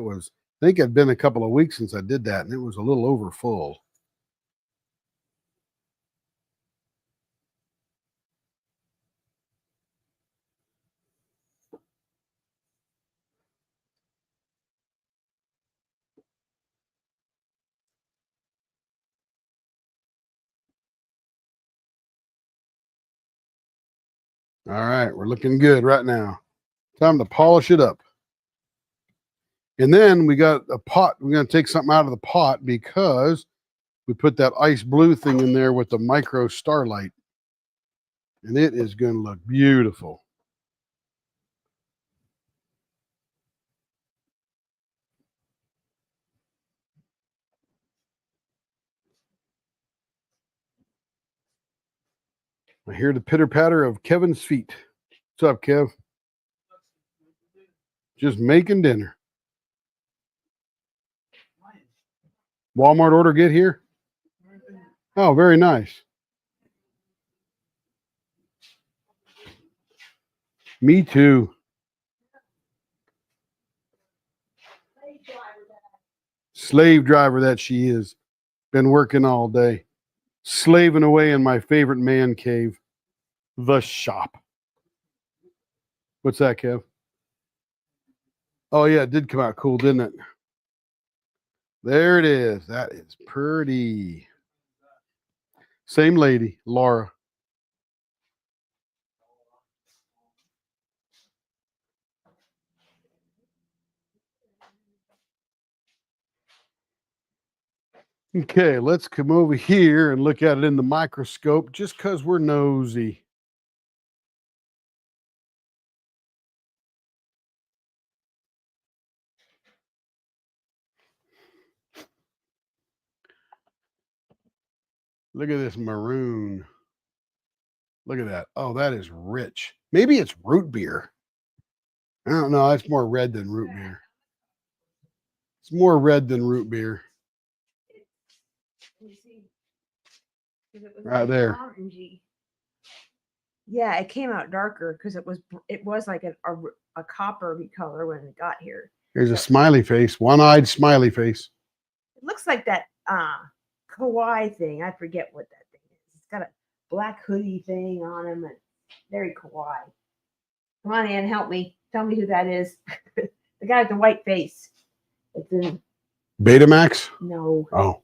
think it'd been a couple of weeks since I did that, and it was a little over full. All right, we're looking good right now. Time to polish it up. And then we got a pot. We're going to take something out of the pot because we put that ice blue thing in there with the micro starlight. And it is going to look beautiful. I hear the pitter patter of Kevin's feet. What's up, Kev? Just making dinner. Walmart order get here? Oh, very nice. Me too. Slave driver that she is. Been working all day. Slaving away in my favorite man cave, the shop. What's that, Kev? Oh, yeah, it did come out cool, didn't it? There it is. That is pretty. Same lady, Laura. Okay, let's come over here and look at it in the microscope just because we're nosy. Look at this maroon. Look at that. Oh, that is rich. Maybe it's root beer. I don't know. It's more red than root beer. It's more red than root beer. Right there. Orangey. Yeah, it came out darker because it was like a coppery color when it got here. Here's a smiley face, one-eyed smiley face. It looks like that kawaii thing. I forget what that thing is. It's got a black hoodie thing on him and very kawaii. Come on, Ann, help me. Tell me who that is. The guy with the white face. It's in Betamax? No. Oh.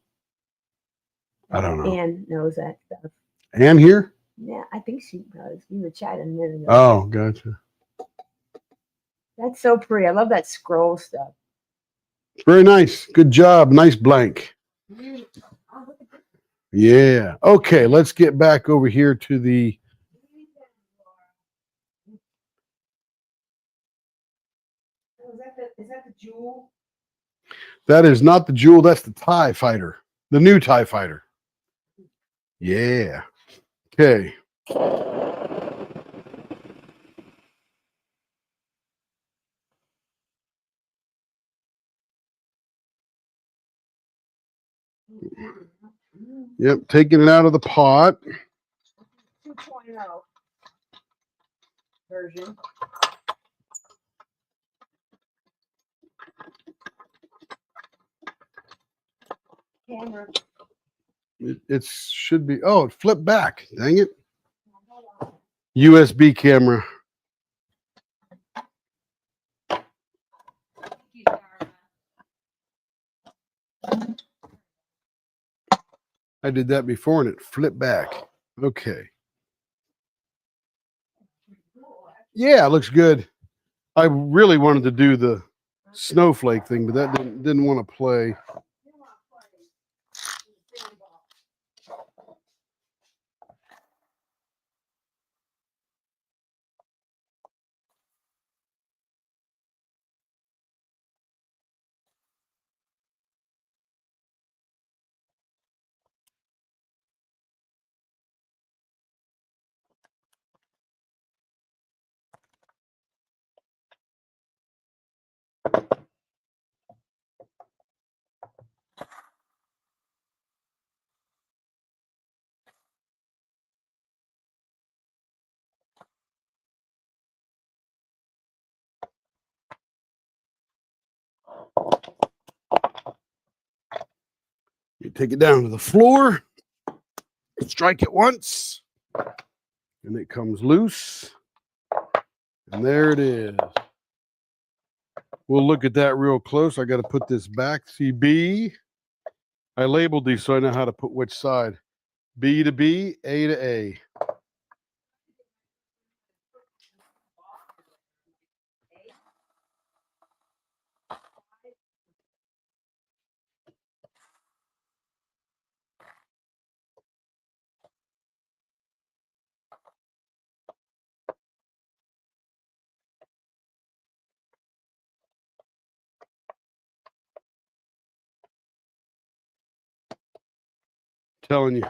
I don't know. Ann knows that stuff. Ann here? Yeah, I think she does. We were chatting a minute ago. Oh, gotcha. That's so pretty. I love that scroll stuff. Very nice. Good job. Nice blank. Yeah. Okay, let's get back over here to the. Is that the jewel? That is not the jewel. That's the TIE fighter. The new TIE fighter. Yeah. Okay. Yep, taking it out of the pot. 2.0 version. Camera. It should be. Oh, it flipped back. Dang it. USB camera. I did that before and it flipped back. Okay. Yeah, it looks good. I really wanted to do the snowflake thing, but that didn't want to play. take it down to the floor, strike it once, and it comes loose. And there it is. We'll look at that real close. I got to put this back. See B. I labeled these so I know how to put which side. B to B, A to A. Telling you,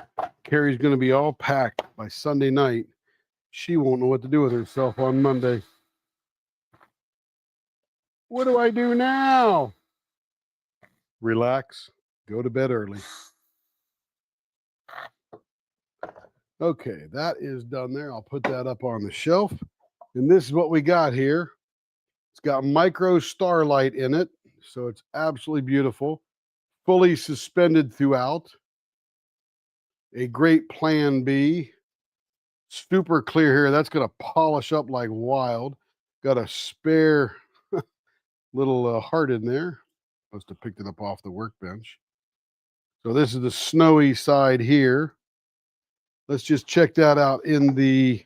Carrie's going to be all packed by Sunday night. She won't know what to do with herself on Monday. What do I do now? Relax. Go to bed early. Okay, that is done there. I'll put that up on the shelf. And this is what we got here. It's got micro starlight in it, so it's absolutely beautiful. Fully suspended throughout. A great plan B. Super clear here. That's going to polish up like wild. Got a spare little heart in there. Must have picked it up off the workbench. So this is the snowy side here. Let's just check that out in the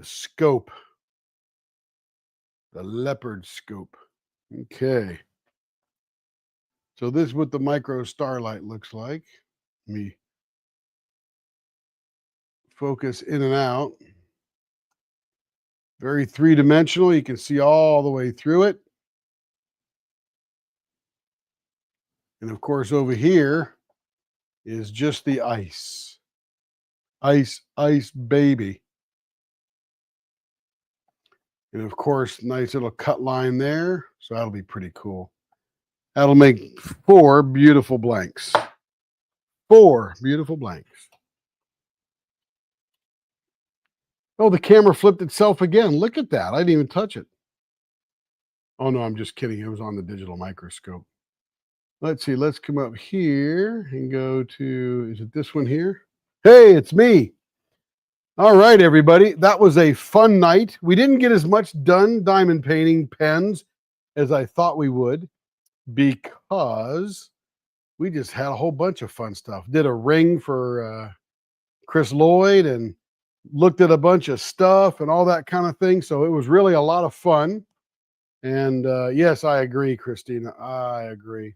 scope. The Leopard scope. Okay. So this is what the micro starlight looks like. Let me focus in and out. Very three-dimensional. You can see all the way through it. And of course, over here is just the ice. Ice, ice, baby. And of course, nice little cut line there. So that'll be pretty cool. That'll make 4 beautiful blanks. 4 beautiful blanks. Oh, the camera flipped itself again. Look at that. I didn't even touch it. Oh, no, I'm just kidding. It was on the digital microscope. Let's see. Let's come up here and go to, is it this one here? Hey, it's me. All right, everybody. That was a fun night. We didn't get as much done diamond painting pens as I thought we would, because we just had a whole bunch of fun stuff. Did a ring for Chris Lloyd and looked at a bunch of stuff and all that kind of thing. So it was really a lot of fun. And yes, I agree, Christina. I agree.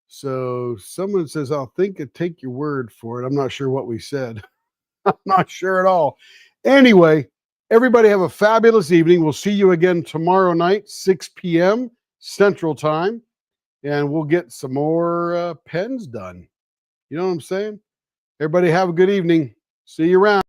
So someone says, I'll take your word for it. I'm not sure what we said. I'm not sure at all. Anyway, everybody have a fabulous evening. We'll see you again tomorrow night, 6 p.m. Central Time. And we'll get some more pens done. You know what I'm saying? Everybody have a good evening. See you around.